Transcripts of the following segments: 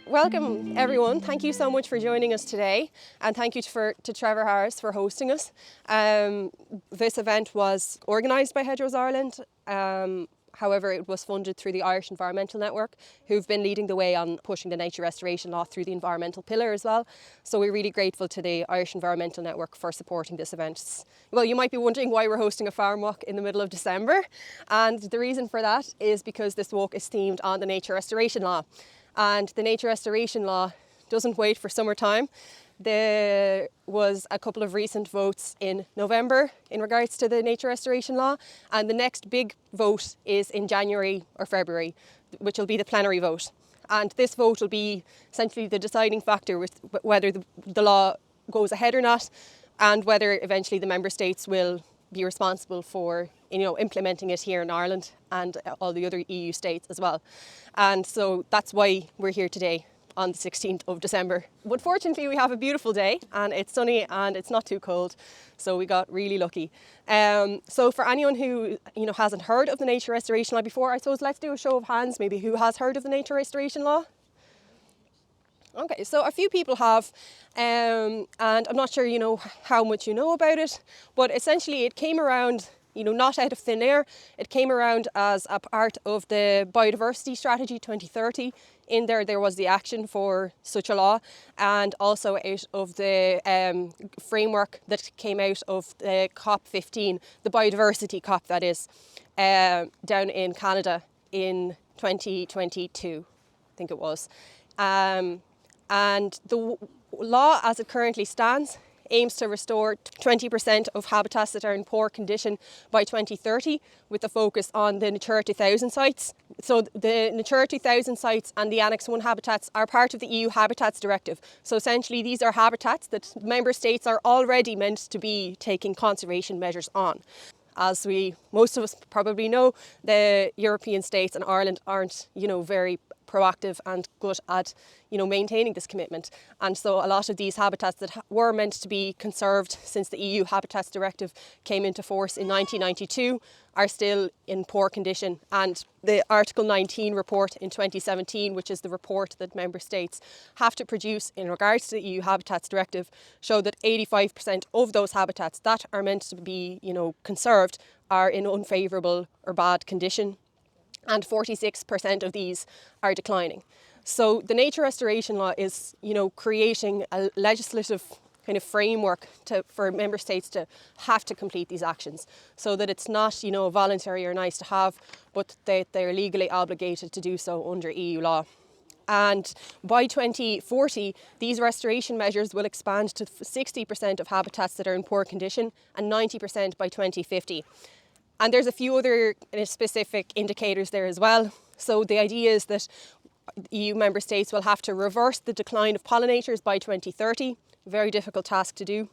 Welcome everyone, thank you so much for joining us today, and thank you to Trevor Harris for hosting us. This event was organised by Hedgerows Ireland, however it was funded through the Irish Environmental Network, who've been leading the way on pushing the nature restoration law through the environmental pillar as well. So we're really grateful to the Irish Environmental Network for supporting this event. Well, you might be wondering why we're hosting a farm walk in the middle of December, and the reason for that is because this walk is themed on the nature restoration law. And the nature restoration law doesn't wait for summertime. There was a couple of recent votes in November in regards to the nature restoration law, and the next big vote is in January or February, which will be the plenary vote. And this vote will be essentially the deciding factor with whether the law goes ahead or not, and whether eventually the member states will be responsible for implementing it here in Ireland and all the other EU states as well. And so that's why we're here today on the 16th of December. But fortunately we have a beautiful day and it's sunny and it's not too cold, so we got really lucky. So for anyone who hasn't heard of the nature restoration law before, I suppose let's do a show of hands maybe who has heard of the nature restoration law. Okay, so a few people have, and I'm not sure how much you know about it, but essentially it came around not out of thin air. It came around as a part of the Biodiversity Strategy 2030. In there was the action for such a law, and also out of the framework that came out of the COP15, the biodiversity COP that is, down in Canada in 2022, I think it was. And the law as it currently stands aims to restore 20% of habitats that are in poor condition by 2030, with the focus on the Natura 2000 sites. So the Natura 2000 sites and the Annex 1 habitats are part of the EU Habitats Directive. So essentially these are habitats that member states are already meant to be taking conservation measures on. As most of us probably know, the European states and Ireland aren't, very proactive and good at, maintaining this commitment. And so a lot of these habitats that were meant to be conserved since the EU Habitats Directive came into force in 1992 are still in poor condition. And the Article 19 report in 2017, which is the report that member states have to produce in regards to the EU Habitats Directive, showed that 85% of those habitats that are meant to be, conserved are in unfavourable or bad condition, and 46% of these are declining. So the nature restoration law is, creating a legislative kind of framework for member states to have to complete these actions, so that it's not, voluntary or nice to have, but they're legally obligated to do so under EU law. And by 2040, these restoration measures will expand to 60% of habitats that are in poor condition and 90% by 2050. And there's a few other specific indicators there as well. So the idea is that EU member states will have to reverse the decline of pollinators by 2030. Very difficult task to do.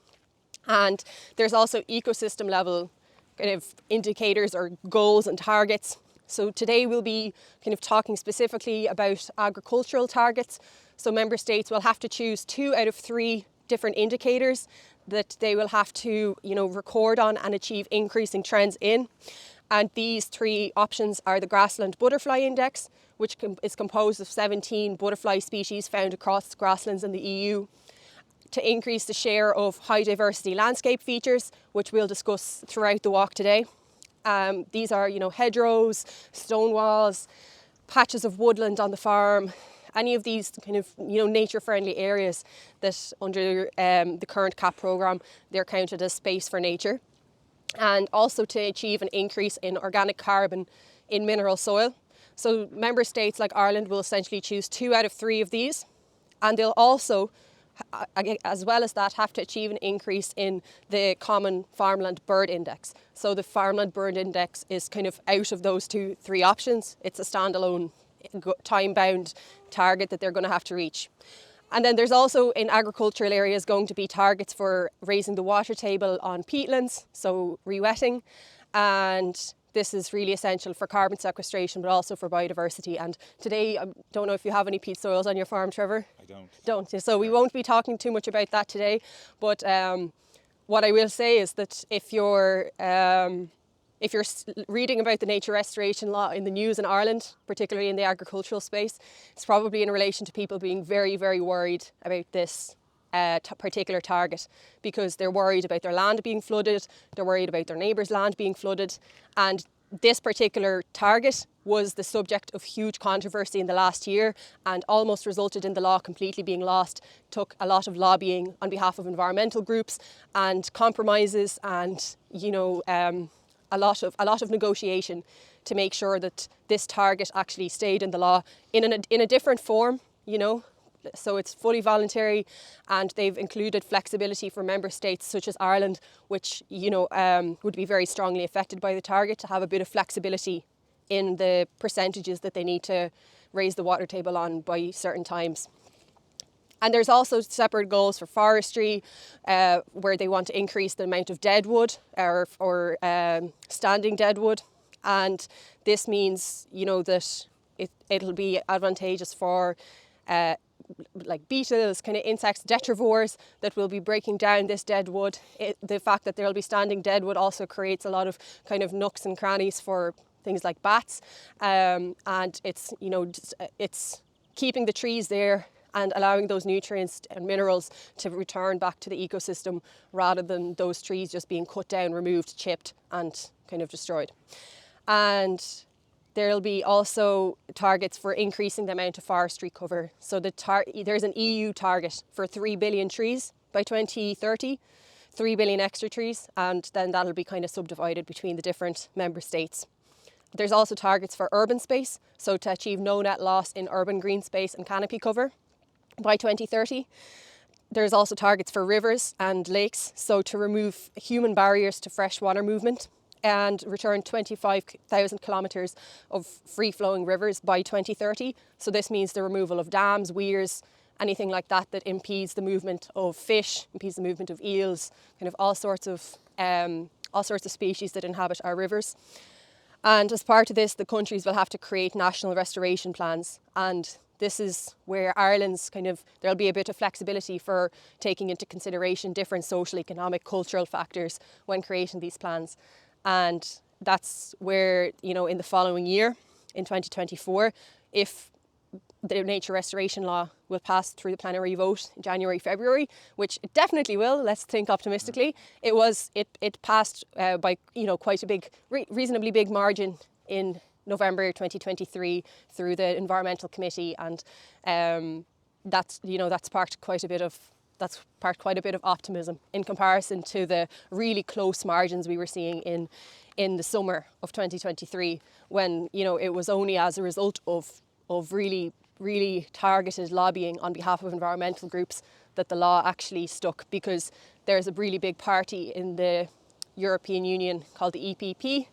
And there's also ecosystem level kind of indicators or goals and targets. So today we'll be kind of talking specifically about agricultural targets. So member states will have to choose 2 out of 3 different indicators that they will have to, record on and achieve increasing trends in. And these 3 options are the Grassland Butterfly Index, which is composed of 17 butterfly species found across grasslands in the EU, to increase the share of high diversity landscape features, which we'll discuss throughout the walk today. These are, hedgerows, stone walls, patches of woodland on the farm, any of these kind of, nature-friendly areas that under the current CAP programme, they're counted as space for nature. And also to achieve an increase in organic carbon in mineral soil. So member states like Ireland will essentially choose 2 out of 3 of these. And they'll also, as well as that, have to achieve an increase in the Common Farmland Bird Index. So the Farmland Bird Index is kind of out of those 3 options. It's a standalone time-bound target that they're going to have to reach. And then there's also in agricultural areas going to be targets for raising the water table on peatlands, so rewetting, and this is really essential for carbon sequestration but also for biodiversity. And today, I don't know if you have any peat soils on your farm, Trevor? I don't. So we won't be talking too much about that today, but what I will say is that if you're if you're reading about the nature restoration law in the news in Ireland, particularly in the agricultural space, it's probably in relation to people being very, very worried about this particular target, because they're worried about their land being flooded, they're worried about their neighbours' land being flooded, and this particular target was the subject of huge controversy in the last year and almost resulted in the law completely being lost. Took a lot of lobbying on behalf of environmental groups and compromises and, a lot of negotiation to make sure that this target actually stayed in the law in a different form, So it's fully voluntary, and they've included flexibility for member states such as Ireland, which would be very strongly affected by the target, to have a bit of flexibility in the percentages that they need to raise the water table on by certain times. And there's also separate goals for forestry, where they want to increase the amount of deadwood or standing deadwood, and this means that it'll be advantageous for like beetles, kind of insects, detrivores that will be breaking down this dead wood. The fact that there'll be standing dead wood also creates a lot of kind of nooks and crannies for things like bats, and it's keeping the trees there and allowing those nutrients and minerals to return back to the ecosystem, rather than those trees just being cut down, removed, chipped and kind of destroyed. And there'll be also targets for increasing the amount of forestry cover. So there's an EU target for 3 billion trees by 2030, 3 billion extra trees, and then that'll be kind of subdivided between the different member states. There's also targets for urban space, so to achieve no net loss in urban green space and canopy cover by 2030. There's also targets for rivers and lakes, so to remove human barriers to freshwater movement and return 25,000 kilometres of free-flowing rivers by 2030. So this means the removal of dams, weirs, anything like that impedes the movement of fish, impedes the movement of eels, kind of all sorts of species that inhabit our rivers. And as part of this, the countries will have to create national restoration plans. And this is where Ireland's there'll be a bit of flexibility for taking into consideration different social, economic, cultural factors when creating these plans. And that's where, in the following year, in 2024, if the nature restoration law will pass through the plenary vote in January, February, which it definitely will, let's think optimistically, it passed by, quite a big, reasonably big margin in November 2023 through the Environmental Committee, and that's sparked quite a bit of optimism in comparison to the really close margins we were seeing in the summer of 2023, when it was only as a result of really, really targeted lobbying on behalf of environmental groups that the law actually stuck, because there's a really big party in the European Union called the EPP,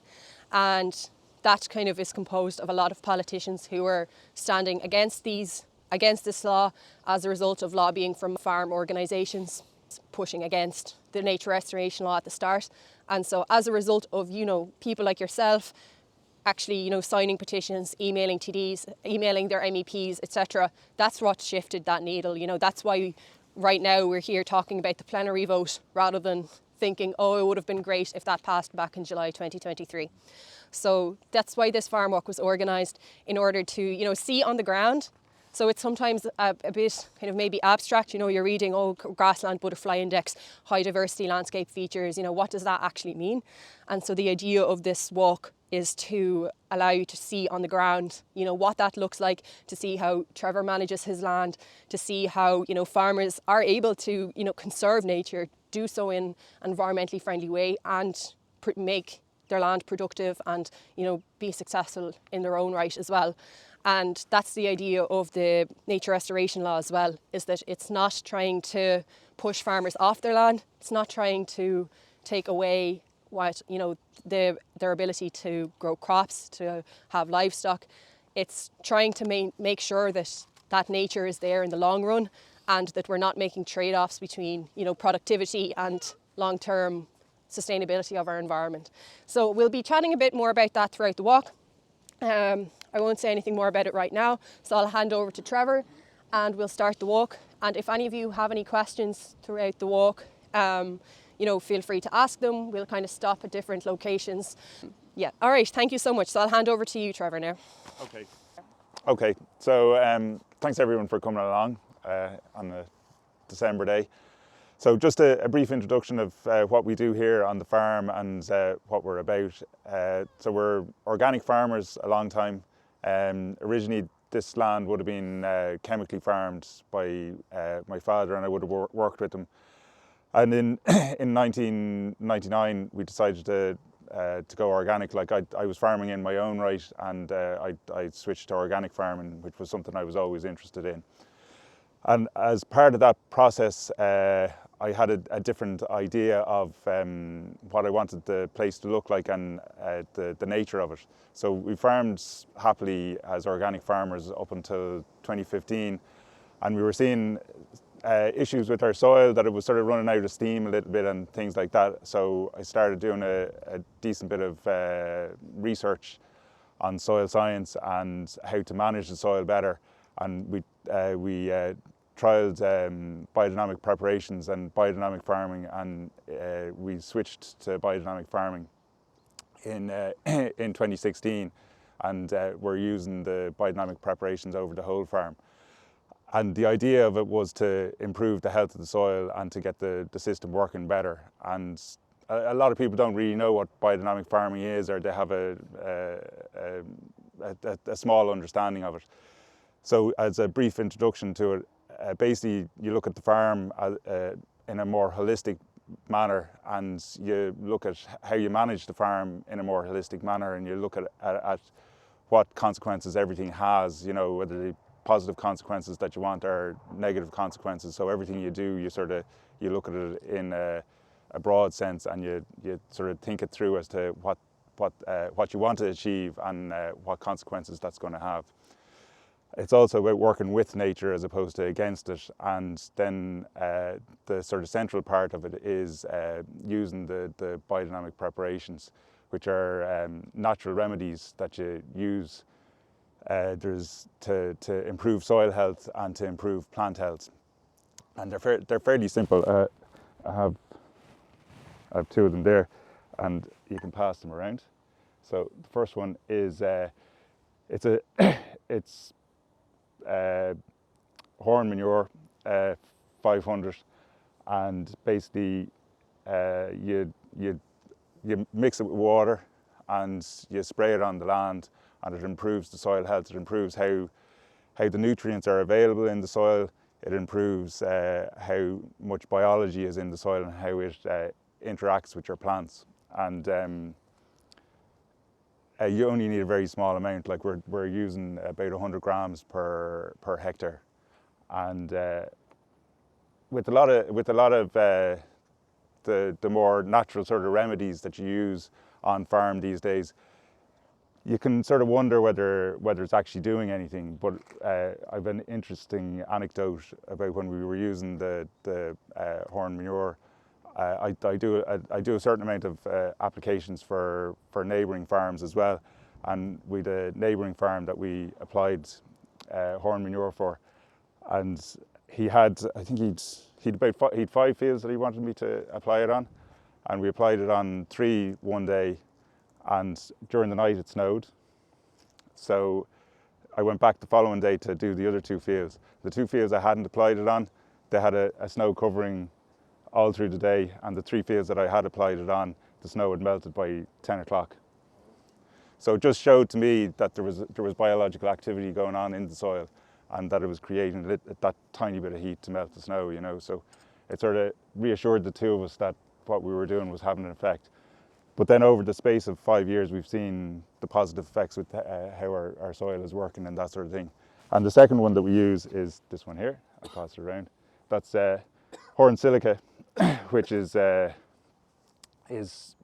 and that kind of is composed of a lot of politicians who are standing against this law as a result of lobbying from farm organisations pushing against the nature restoration law at the start. And so as a result of, people like yourself actually, signing petitions, emailing TDs, emailing their MEPs, etc., that's what shifted that needle. That's why right now we're here talking about the plenary vote rather than thinking, oh, it would have been great if that passed back in July 2023. So that's why this farm walk was organised, in order to, see on the ground. So it's sometimes a bit kind of maybe abstract, you're reading, grassland butterfly index, high diversity landscape features, what does that actually mean? And so the idea of this walk is to allow you to see on the ground, what that looks like, to see how Trevor manages his land, to see how, farmers are able to, conserve nature, do so in an environmentally friendly way, and make their land productive and, be successful in their own right as well. And that's the idea of the nature restoration law as well, is that it's not trying to push farmers off their land. It's not trying to take away their ability to grow crops, to have livestock. It's trying to make sure that nature is there in the long run, and that we're not making trade-offs between, productivity and long-term sustainability of our environment. So we'll be chatting a bit more about that throughout the walk. I won't say anything more about it right now, so I'll hand over to Trevor and we'll start the walk. And if any of you have any questions throughout the walk, feel free to ask them. We'll kind of stop at different locations. Yeah, all right, thank you so much. So I'll hand over to you, Trevor, now. Okay, so thanks everyone for coming along on a December day. So just a brief introduction of what we do here on the farm and what we're about. So we're organic farmers a long time. Originally this land would have been chemically farmed by my father, and I would have worked with him. And in 1999 we decided to go organic. Like I was farming in my own right, and I switched to organic farming, which was something I was always interested in. And as part of that process, I had a different idea of what I wanted the place to look like and the nature of it. So we farmed happily as organic farmers up until 2015, and we were seeing issues with our soil, that it was sort of running out of steam a little bit and things like that. So I started doing a decent bit of research on soil science and how to manage the soil better. And we trialled biodynamic preparations and biodynamic farming, and we switched to biodynamic farming in 2016, and we're using the biodynamic preparations over the whole farm. And the idea of it was to improve the health of the soil and to get the system working better. And a lot of people don't really know what biodynamic farming is, or they have a small understanding of it. So as a brief introduction to it, basically you look at the farm in a more holistic manner, and you look at how you manage the farm in a more holistic manner, and you look at what consequences everything has, whether the positive consequences that you want or negative consequences. So everything you do, you look at it in a broad sense, and you sort of think it through as to what you want to achieve and what consequences that's going to have. It's also about working with nature as opposed to against it. And then the sort of central part of it is using the biodynamic preparations, which are natural remedies that you use there's to improve soil health and to improve plant health. And they're fairly simple. I have two of them there, and you can pass them around. So the first one is it's horn manure, 500, and basically you mix it with water and you spray it on the land, and it improves the soil health. It improves how the nutrients are available in the soil. It improves how much biology is in the soil and how it interacts with your plants. And you only need a very small amount. Like we're using about 100 grams per hectare, and with a lot of the more natural sort of remedies that you use on farm these days, you can sort of wonder whether it's actually doing anything. But I've an interesting anecdote about when we were using the horn manure. I do a certain amount of applications for neighbouring farms as well, and we had a neighbouring farm that we applied horn manure for, and he had, I think he'd 5 fields that he wanted me to apply it on, and we applied it on 3 one day, and during the night it snowed. So I went back the following day to do the other 2 fields. The 2 fields I hadn't applied it on, they had a snow covering all through the day, and the 3 fields that I had applied it on, the snow had melted by 10 o'clock. So it just showed to me that there was biological activity going on in the soil, and that it was creating that tiny bit of heat to melt the snow, So it sort of reassured the two of us that what we were doing was having an effect. But then over the space of 5 years, we've seen the positive effects with how our soil is working and that sort of thing. And the second one that we use is this one here. I'll pass it around. That's horn silica, which is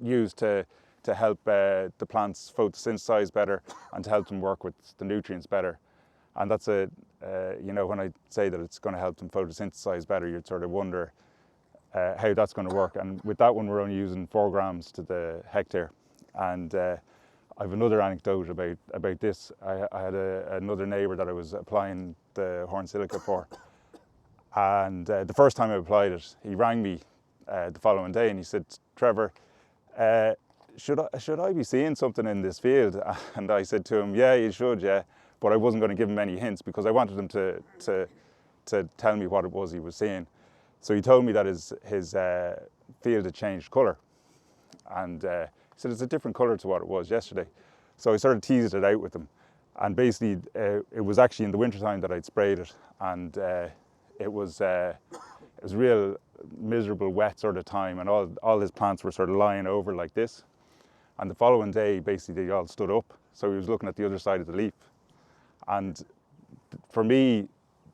used to help the plants photosynthesize better and to help them work with the nutrients better. And that's when I say that it's going to help them photosynthesize better, you'd sort of wonder how that's going to work. And with that one, we're only using 4 grams to the hectare. And I have another anecdote about this. I had another neighbour that I was applying the horn silica for. And the first time I applied it, he rang me the following day, and he said, "Trevor, should I be seeing something in this field?" And I said to him, "Yeah, you should, yeah." But I wasn't going to give him any hints because I wanted him to tell me what it was he was seeing. So he told me that his field had changed colour, and he said it's a different colour to what it was yesterday. So I sort of teased it out with him, and basically it was actually in the wintertime that I'd sprayed it, and it was real miserable wet sort of time, and all his plants were sort of lying over like this. And the following day, basically they all stood up, so he was looking at the other side of the leaf. And for me,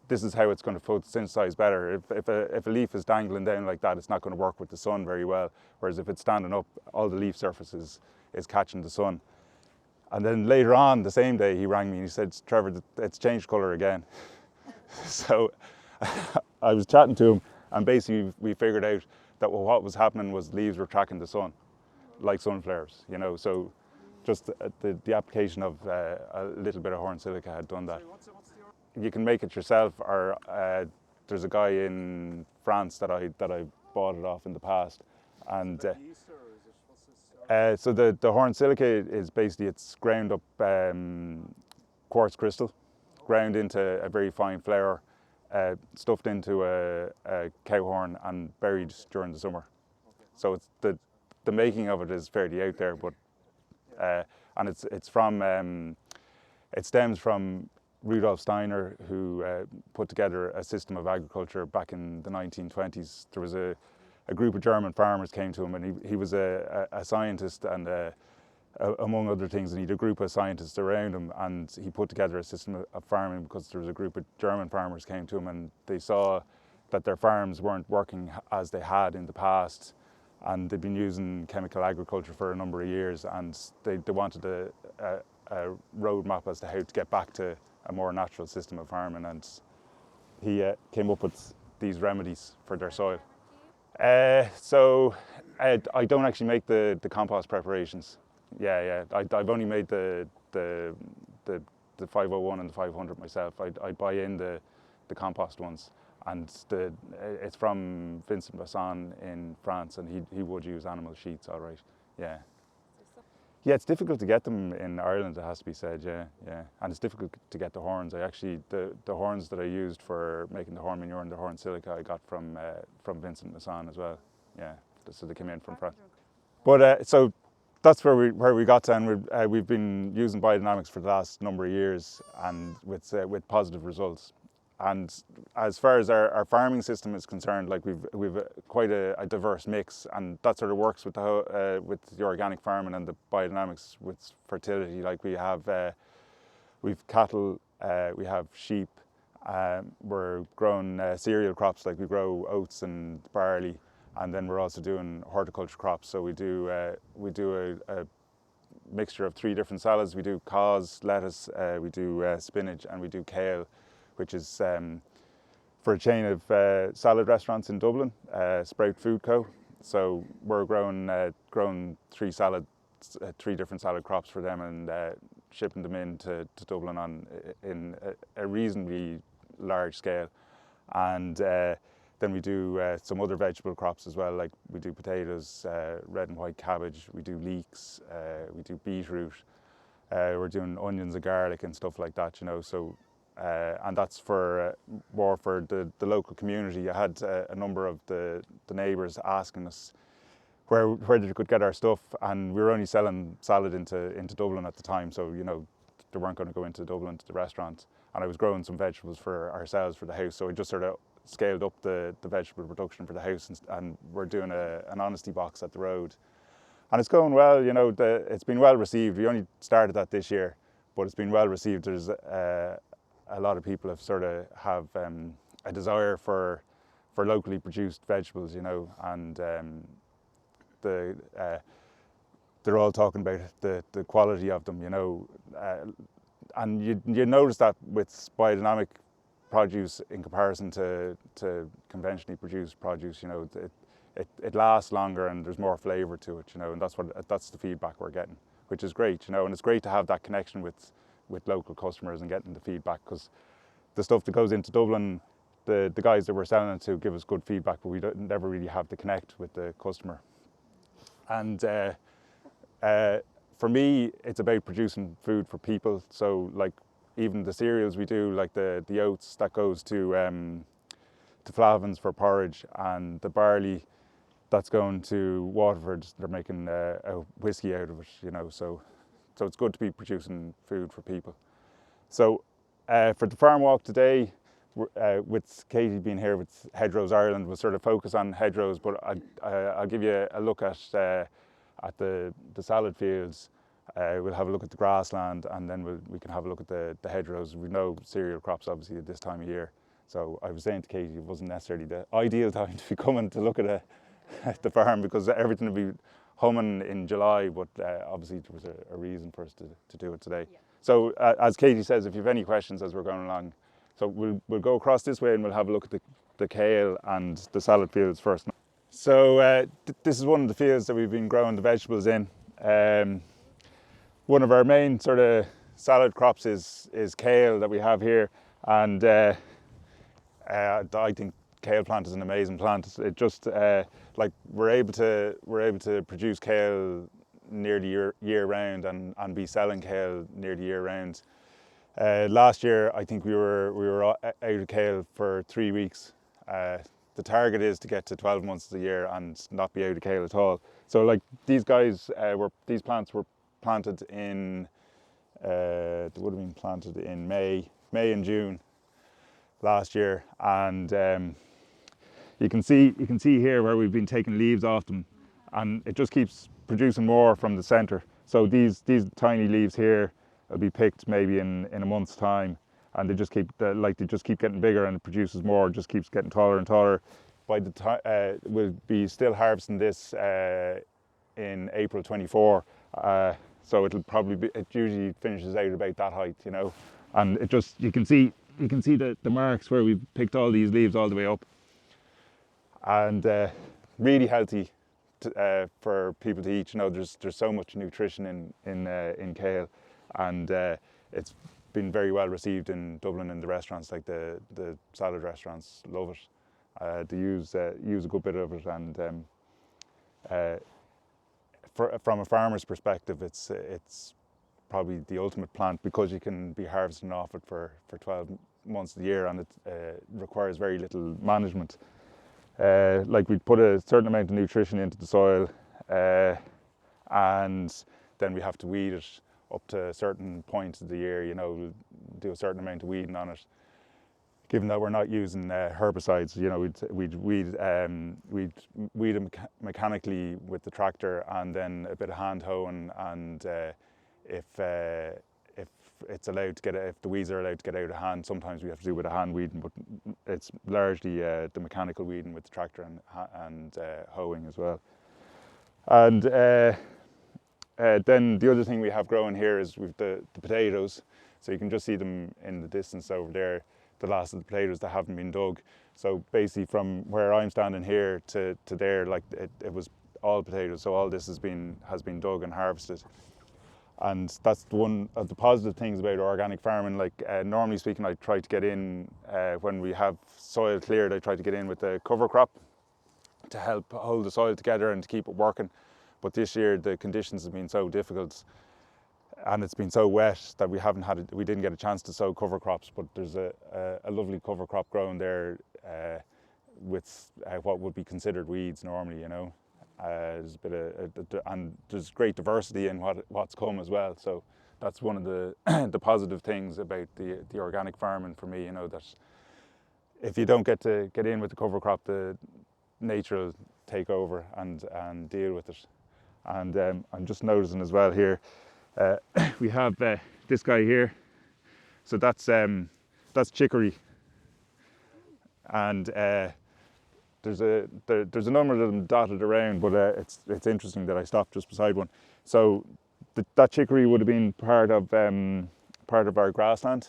this is how it's going to photosynthesize better. If a leaf is dangling down like that, it's not going to work with the sun very well. Whereas if it's standing up, all the leaf surface is catching the sun. And then later on, the same day, he rang me and he said, "Trevor, it's changed colour again." So I was chatting to him, and basically we figured out that what was happening was leaves were tracking the sun, like sunflowers, you know. So just the application of a little bit of horn silica had done that. You can make it yourself, or there's a guy in France that I bought it off in the past, and so the horn silica is basically, it's ground up quartz crystal, ground into a very fine flour, stuffed into a cow horn and buried during the summer. So it's the making of it is fairly out there, but and it's from it stems from Rudolf Steiner, who put together a system of agriculture back in the 1920s. There was a group of German farmers came to him, and he was a scientist, and among other things, and he had a group of scientists around him, and he put together a system of farming because there was a group of German farmers came to him, and they saw that their farms weren't working as they had in the past, and they'd been using chemical agriculture for a number of years, and they wanted a roadmap as to how to get back to a more natural system of farming, and he came up with these remedies for their soil. So I don't actually make the compost preparations. Yeah. I've only made the 501 and the 500 myself. I buy in the compost ones, and it's from Vincent Basson in France, and he would use animal sheets, all right. Yeah. Yeah, it's difficult to get them in Ireland, it has to be said, yeah. And it's difficult to get the horns. The horns that I used for making the horn manure and the horn silica I got from Vincent Masson as well, yeah. So they came in from France. But so that's where we got to, and we've been using biodynamics for the last number of years, and with positive results. And as far as our farming system is concerned, like we've quite a diverse mix, and that sort of works with the organic farming and the biodynamics with fertility. Like we've cattle, we have sheep, we're growing cereal crops, like we grow oats and barley, and then we're also doing horticulture crops. So we do a mixture of 3 different salads. We do cos, lettuce, we do spinach, and we do kale, which is for a chain of salad restaurants in Dublin, Sprout Food Co. So we're growing 3 different salad crops for them, and shipping them into Dublin in a reasonably large scale. And then we do some other vegetable crops as well, like we do potatoes, red and white cabbage, we do leeks, we do beetroot, we're doing onions and garlic and stuff like that, you know. So and that's for more for the local community. I had a number of the neighbours asking us where they could get our stuff, and we were only selling salad into Dublin at the time, so you know they weren't going to go into Dublin to the restaurant. And I was growing some vegetables for ourselves for the house, so I just sort of scaled up the vegetable production for the house, and we're doing an honesty box at the road, and it's going well. You know, it's been well received. We only started that this year, but it's been well received. There's a lot of people have a desire for locally produced vegetables, you know, and they're all talking about the quality of them, you know, and you notice that with biodynamic produce in comparison to conventionally produced produce, you know, it lasts longer and there's more flavour to it, you know, and that's the feedback we're getting, which is great, you know, and it's great to have that connection with local customers and getting the feedback, because the stuff that goes into Dublin the guys that we're selling it to give us good feedback, but we never really have to connect with the customer. And for me, it's about producing food for people. So like even the cereals we do, like the oats, that goes to Flavins for porridge, and the barley, that's going to Waterford. They're making a whiskey out of it, you know. So it's good to be producing food for people. So for the farm walk today, with Katie being here with Hedgerows Ireland, we'll sort of focus on hedgerows, but I'll give you a look at the salad fields. We'll have a look at the grassland, and then we can have a look at the hedgerows. We know cereal crops obviously at this time of year. So I was saying to Katie, it wasn't necessarily the ideal time to be coming to look at the farm, because everything will be humming in July, but obviously there was a reason for us to do it today. Yeah. So as Katie says, if you have any questions as we're going along, so we'll go across this way and we'll have a look at the kale and the salad fields first. So this is one of the fields that we've been growing the vegetables in. One of our main sort of salad crops is kale that we have here, and I think kale plant is an amazing plant. It just like we're able to produce kale nearly year round and be selling kale nearly year round. Last year I think we were out of kale for 3 weeks. The target is to get to 12 months of the year and not be out of kale at all. So like these plants were planted in they would have been planted in May and June last year, and you can see here where we've been taking leaves off them, and it just keeps producing more from the centre. So these tiny leaves here will be picked maybe in a month's time, and they just keep getting bigger, and it produces more. It just keeps getting taller and taller. By the time we'll be still harvesting this in April 24. So it usually finishes out about that height, you know, and it just you can see the marks where we've picked all these leaves all the way up, and really healthy for people to eat. You know, there's so much nutrition in kale, and it's been very well received in Dublin in the restaurants. Like the salad restaurants love it. They use a good bit of it, and from a farmer's perspective, it's probably the ultimate plant, because you can be harvesting off it for 12 months of the year, and it requires very little management. Like we put a certain amount of nutrition into the soil, and then we have to weed it up to a certain point of the year. You know, do a certain amount of weeding on it. Given that we're not using herbicides, you know, we'd weed it mechanically with the tractor, and then a bit of hand hoeing, and if it's allowed to get, if the weeds are allowed to get out of hand, sometimes we have to do with a hand weeding, but it's largely the mechanical weeding with the tractor and hoeing as well. And then the other thing we have growing here is we've the potatoes. So you can just see them in the distance over there, the last of the potatoes that haven't been dug. So basically from where I'm standing here to there, like it was all potatoes. So all this has been dug and harvested. And that's one of the positive things about organic farming. Like normally speaking, I try to get in when we have soil cleared. I try to get in with the cover crop to help hold the soil together and to keep it working. But this year the conditions have been so difficult, and it's been so wet that we didn't get a chance to sow cover crops. But there's a lovely cover crop growing there with what would be considered weeds normally, you know. There's a bit and there's great diversity in what's come as well. So that's one of the the positive things about the organic farming for me. You know, that if you don't get in with the cover crop, the nature will take over and deal with it. And I'm just noticing as well here, we have this guy here. So that's chicory, and there's a number of them dotted around, but it's interesting that I stopped just beside one. So that chicory would have been part of our grassland.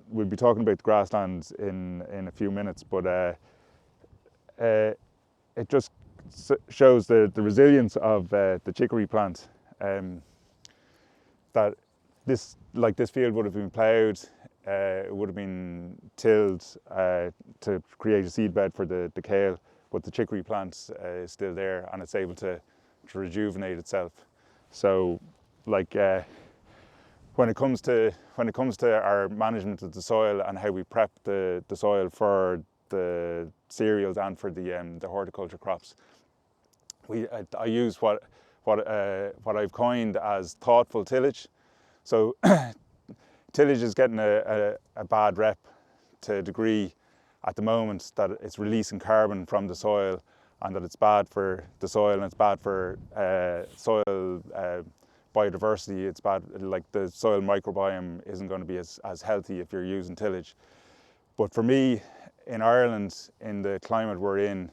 We'll be talking about the grasslands in a few minutes, but it just shows the resilience of the chicory plant. That this field would have been ploughed it would have been tilled to create a seed bed for the kale, but the chicory plant is still there and it's able to rejuvenate itself. So, like when it comes to our management of the soil and how we prep the soil for the cereals and for the horticulture crops, I use what I've coined as thoughtful tillage. So tillage is getting a bad rep to a degree at the moment, that it's releasing carbon from the soil and that it's bad for the soil and it's bad for soil biodiversity. It's bad, like the soil microbiome isn't going to be as healthy if you're using tillage. But for me, in Ireland, in the climate we're in,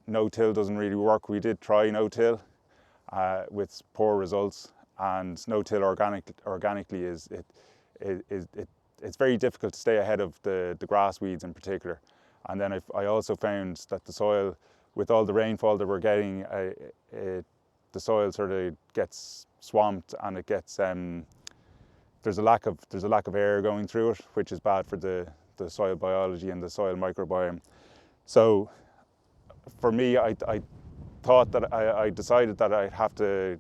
no-till doesn't really work. We did try no-till with poor results, and no-till organically it's very difficult to stay ahead of the grass weeds in particular. And then I also found that the soil, with all the rainfall that we're getting, the soil sort of gets swamped and it gets there's a lack of air going through it, which is bad for the soil biology and the soil microbiome. So for me, I thought that I decided that I'd have to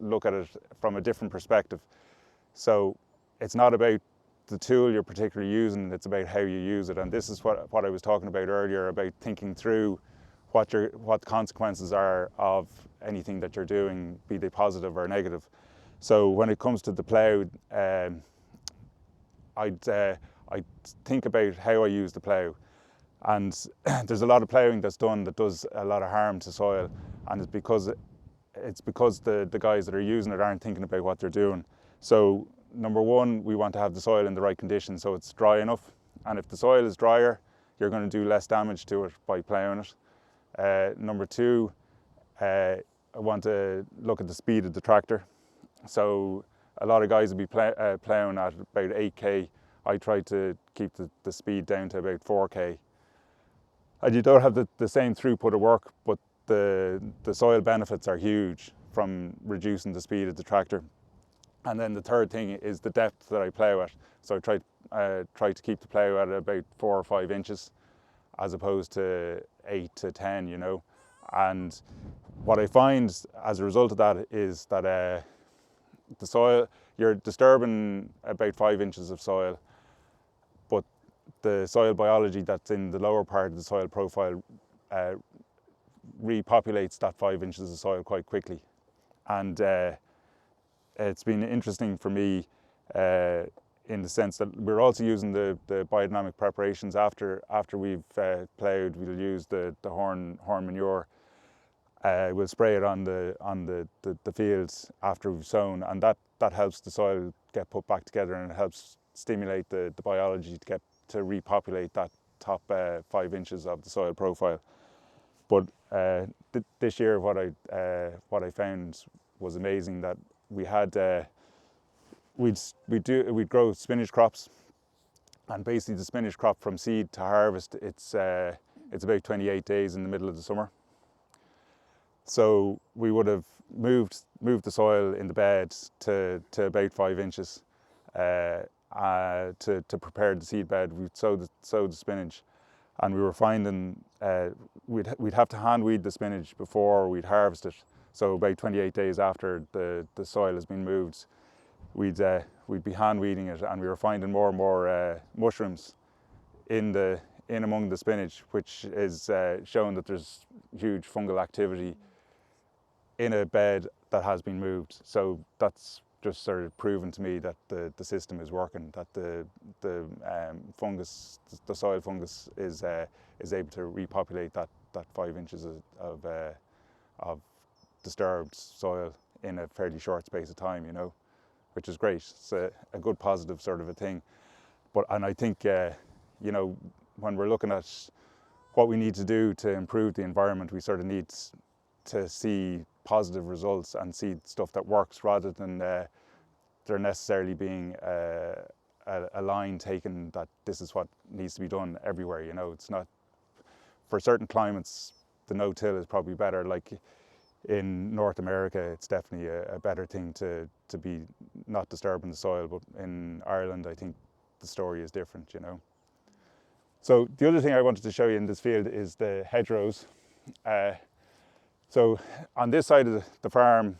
look at it from a different perspective. So it's not about the tool you're particularly using, it's about how you use it. And this is what I was talking about earlier, about thinking through what the consequences are of anything that you're doing, be they positive or negative. So when it comes to the plough, I think about how I use the plough. And there's a lot of ploughing that's done that does a lot of harm to soil, and it's because the guys that are using it aren't thinking about what they're doing. So number one, we want to have the soil in the right condition so it's dry enough. And if the soil is drier, you're going to do less damage to it by ploughing it. Number two, I want to look at the speed of the tractor. So a lot of guys will be ploughing at about 8k. I try to keep the speed down to about 4k. And you don't have the same throughput of work, but the soil benefits are huge from reducing the speed of the tractor. And then the third thing is the depth that I plough at. So I try to keep the plough at about 4 or 5 inches, as opposed to 8 to 10, you know. And what I find as a result of that is that the soil, you're disturbing about 5 inches of soil, but the soil biology that's in the lower part of the soil profile repopulates that 5 inches of soil quite quickly. And it's been interesting for me in the sense that we're also using the biodynamic preparations after we've ploughed. We'll use the horn manure. We'll spray it on the fields after we've sown, and that helps the soil get put back together, and it helps stimulate the biology to repopulate that top 5 inches of the soil profile. But this year, what I found was amazing, that we had we'd grow spinach crops, and basically the spinach crop from seed to harvest, it's about 28 days in the middle of the summer. So we would have moved the soil in the bed to about 5 inches to prepare the seed bed. We'd sow the spinach, and we were finding we'd have to hand weed the spinach before we'd harvest it. So about 28 days after the soil has been moved, we'd be hand weeding it, and we were finding more and more mushrooms in among the spinach, which is showing that there's huge fungal activity in a bed that has been moved. So that's just sort of proven to me that the system is working, that the fungus, the soil fungus, is able to repopulate that 5 inches of disturbed soil in a fairly short space of time, you know, which is great. It's a good positive sort of a thing. And I think, you know, when we're looking at what we need to do to improve the environment, we sort of need to see positive results and see stuff that works, rather than there necessarily being a line taken that this is what needs to be done everywhere. You know, it's not, for certain climates, the no-till is probably better. Like in North America, it's definitely a better thing to be not disturbing the soil. But in Ireland, I think the story is different, you know. So the other thing I wanted to show you in this field is the hedgerows. So on this side of the farm,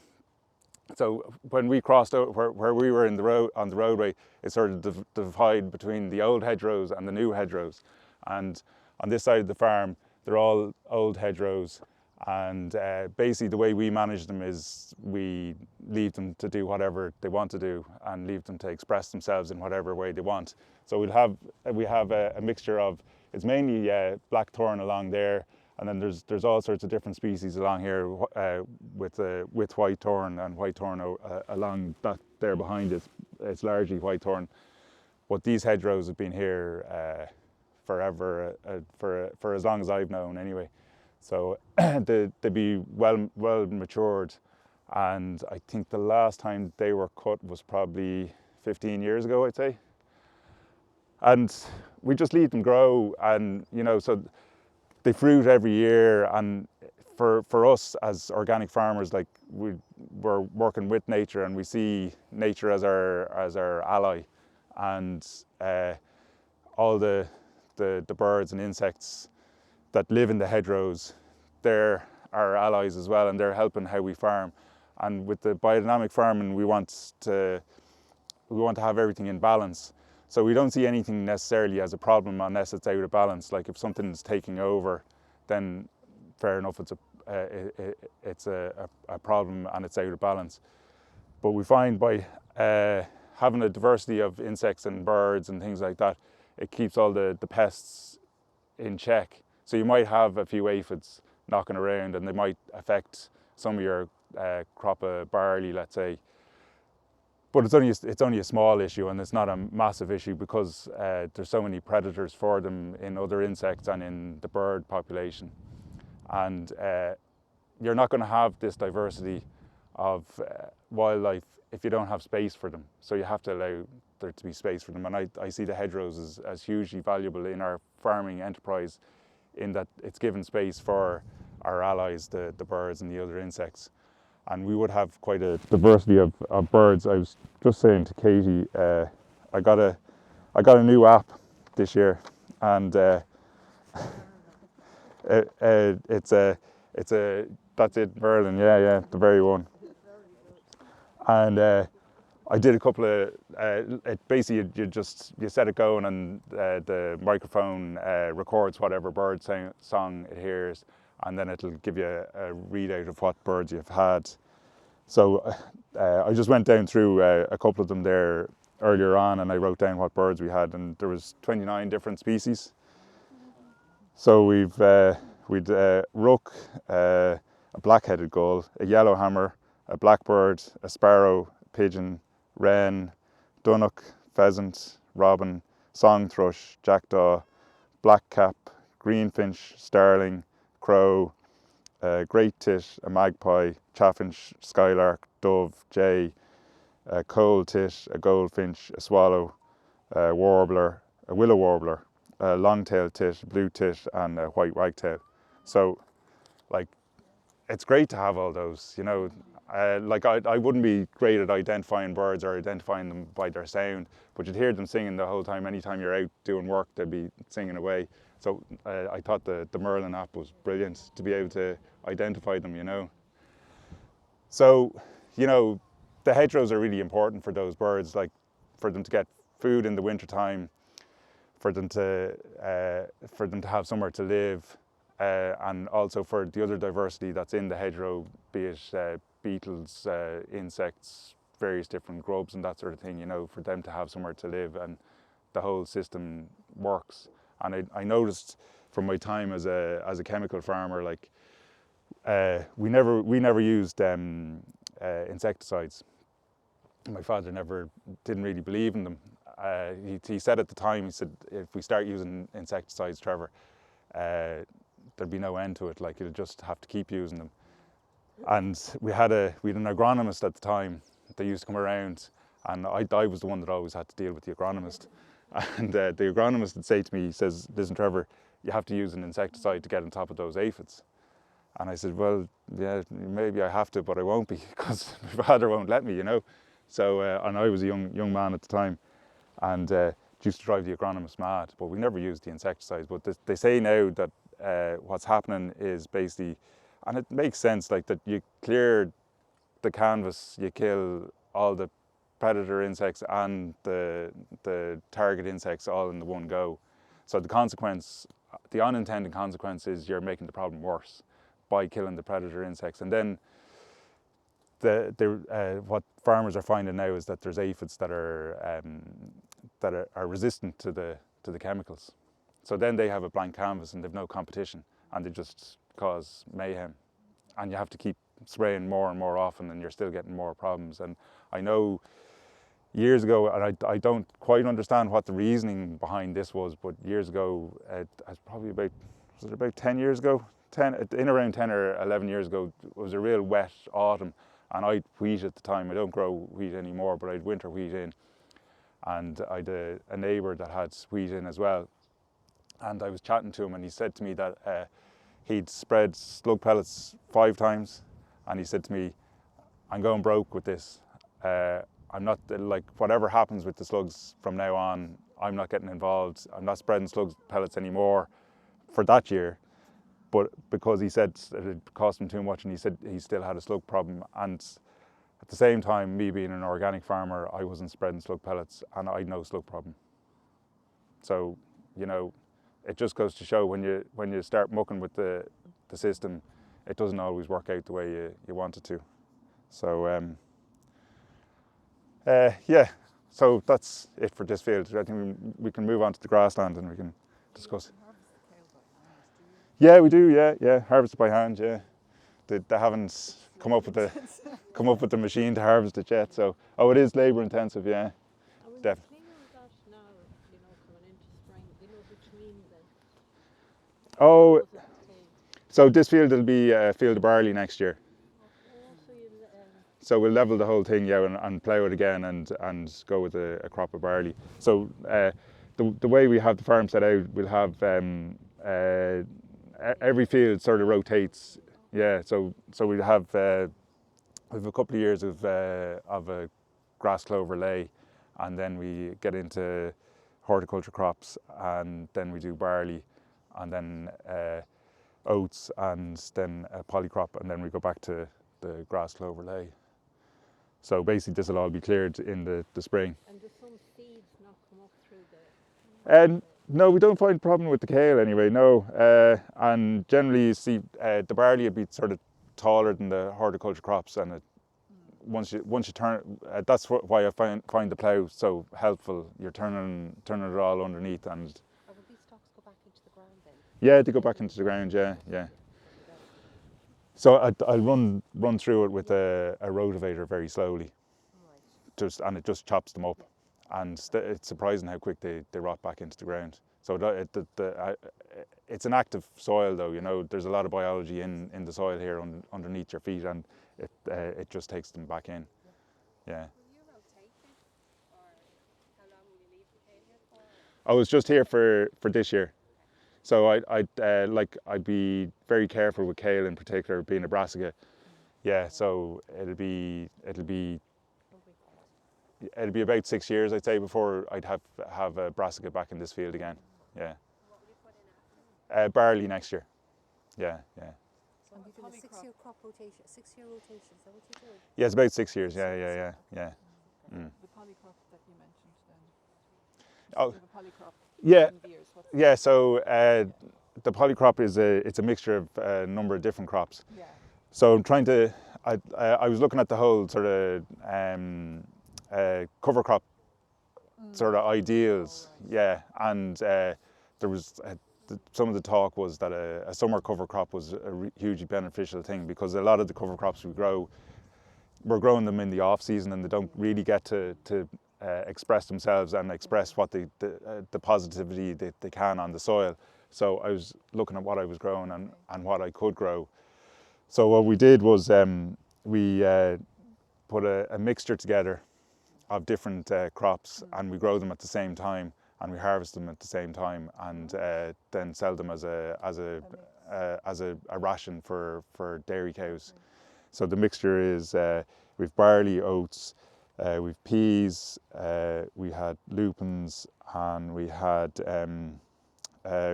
so when we crossed over where we were in the road on the roadway, it sort of divided between the old hedgerows and the new hedgerows. And on this side of the farm, they're all old hedgerows. And basically the way we manage them is we leave them to do whatever they want to do and leave them to express themselves in whatever way they want. So we have a mixture of, it's mainly blackthorn along there, and then there's all sorts of different species along here with whitethorn, and whitethorn along that there behind it. It's largely whitethorn. But these hedgerows have been here forever, for as long as I've known anyway. So they'd be well matured, and I think the last time they were cut was probably 15 years ago, I'd say. And we just leave them grow, and you know, so they fruit every year. And for us as organic farmers, like we're working with nature, and we see nature as our ally, and all the birds and insects that live in the hedgerows, they're our allies as well, and they're helping how we farm. And with the biodynamic farming, we want to have everything in balance. So we don't see anything necessarily as a problem unless it's out of balance. Like if something's taking over, then fair enough, it's a problem and it's out of balance. But we find by having a diversity of insects and birds and things like that, it keeps all the pests in check. So you might have a few aphids knocking around, and they might affect some of your crop of barley, let's say. But it's only a small issue, and it's not a massive issue because there's so many predators for them in other insects and in the bird population. And you're not going to have this diversity of wildlife if you don't have space for them. So you have to allow there to be space for them. And I see the hedgerows as hugely valuable in our farming enterprise, in that it's given space for our allies, the birds and the other insects. And we would have quite a diversity of birds. I was just saying to Katie, I got a new app this year, and that's it, Merlin, yeah, the very one. And I did a couple of, basically you set it going, and the microphone records whatever bird song it hears, and then it'll give you a readout of what birds you've had. So I just went down through a couple of them there earlier on, and I wrote down what birds we had, and there was 29 different species. So we'd rook, a black-headed gull, a yellowhammer, a blackbird, a sparrow, pigeon, wren, dunnock, pheasant, robin, song thrush, jackdaw, blackcap, greenfinch, starling, crow, a great tit, a magpie, chaffinch, skylark, dove, jay, a coal tit, a goldfinch, a swallow, a warbler, a willow warbler, a long-tailed tit, blue tit, and a white wagtail. So, like, it's great to have all those, you know. Like I wouldn't be great at identifying birds or identifying them by their sound, but you'd hear them singing the whole time. Anytime you're out doing work, they'd be singing away. So I thought the Merlin app was brilliant to be able to identify them, you know. So, you know, the hedgerows are really important for those birds, like for them to get food in the wintertime, for them to have somewhere to live, and also for the other diversity that's in the hedgerow, be it beetles, insects, various different grubs and that sort of thing, you know, for them to have somewhere to live, and the whole system works. And I noticed from my time as a chemical farmer, like we never used insecticides. My father didn't really believe in them. He said at the time, he said, if we start using insecticides, Trevor, there'd be no end to it. Like, you'll just have to keep using them. And we had an agronomist at the time. They used to come around, and I was the one that always had to deal with the agronomist. And the agronomist would say to me, he says, listen, Trevor, you have to use an insecticide to get on top of those aphids. And I said, well, yeah, maybe I have to, but I won't be, because my father won't let me, you know. So, and I was a young man at the time. And used to drive the agronomists mad, but we never used the insecticides. But they say now that what's happening is basically, and it makes sense, like that you clear the canvas, you kill all the predator insects and the target insects all in the one go. So the consequence, the unintended consequence is you're making the problem worse by killing the predator insects. And then what farmers are finding now is that there's aphids that are resistant to the chemicals. So then they have a blank canvas and they've no competition, and they just cause mayhem. And you have to keep spraying more and more often, and you're still getting more problems. And I know years ago, and I don't quite understand what the reasoning behind this was, but years ago, probably about 10 years ago, around 10 or 11 years ago, it was a real wet autumn, and I'd wheat at the time. I don't grow wheat anymore, but I'd winter wheat in, and I'd a neighbour that had wheat in as well. And I was chatting to him, and he said to me that he'd spread slug pellets 5 times, and he said to me, "I'm going broke with this. I'm not, like, whatever happens with the slugs from now on, I'm not getting involved. I'm not spreading slug pellets anymore for that year." But because he said it cost him too much, and he said he still had a slug problem. And at the same time, me being an organic farmer, I wasn't spreading slug pellets, and I had no slug problem. So, you know, it just goes to show when you start mucking with the system, it doesn't always work out the way you want it to. So yeah, so that's it for this field. I think we can move on to the grassland and we can discuss. Yeah, we do. Yeah, harvest it by hand. Yeah, they haven't come up with the machine to harvest it yet. So, it is labour intensive. Yeah, definitely. Oh, so this field will be a field of barley next year. So we'll level the whole thing, yeah, and plough it again and go with a crop of barley. So the way we have the farm set out, we'll have every field sort of rotates. Yeah, so we have a couple of years of a grass clover lay, and then we get into horticulture crops, and then we do barley, and then oats, and then a polycrop, and then we go back to the grass clover lay. So basically this will all be cleared in the spring. And do some seeds not come up through the... No, we don't find a problem with the kale anyway, no. And generally you see the barley will be sort of taller than the horticulture crops, and once you turn, that's why I find the plough so helpful. You're turning it all underneath, and... Will these stalks go back into the ground then? Yeah, they go back into the ground, yeah. So I'll run through it with a rotavator very slowly, and it just chops them up, and it's surprising how quick they rot back into the ground. So it's an active soil, though. You know, there's a lot of biology in the soil here underneath your feet, and it just takes them back in. Yeah. Will you rotate it, or how long will you leave the kale here for? I was just here for this year. So I'd be very careful with kale in particular, being a brassica. Yeah, so it'll be about 6 years, I'd say, before I'd have a brassica back in this field again. Yeah. What will you put in after? Barley next year. Yeah. So you do a 6-year crop rotation, 6-year rotation, is that what you do? Yeah, it's about 6 years. Yeah. The polycrop that you mentioned then. Oh. The polycrop. Yeah. Years, Yeah. So the polycrop it's a mixture of a number of different crops. Yeah. So I'm trying to. I was looking at the whole sort of cover crop sort of ideals. Right. Yeah, and there was some of the talk was that a summer cover crop was a hugely beneficial thing, because a lot of the cover crops we're growing them in the off season, and they don't really get to express themselves and express what the positivity that they can on the soil. So I was looking at what I was growing and what I could grow. So what we did was we put a mixture together of different crops, and we grow them at the same time, and we harvest them at the same time, and then sell them as a ration for dairy cows. So the mixture is we've barley, oats, We've peas, we had lupins, and we had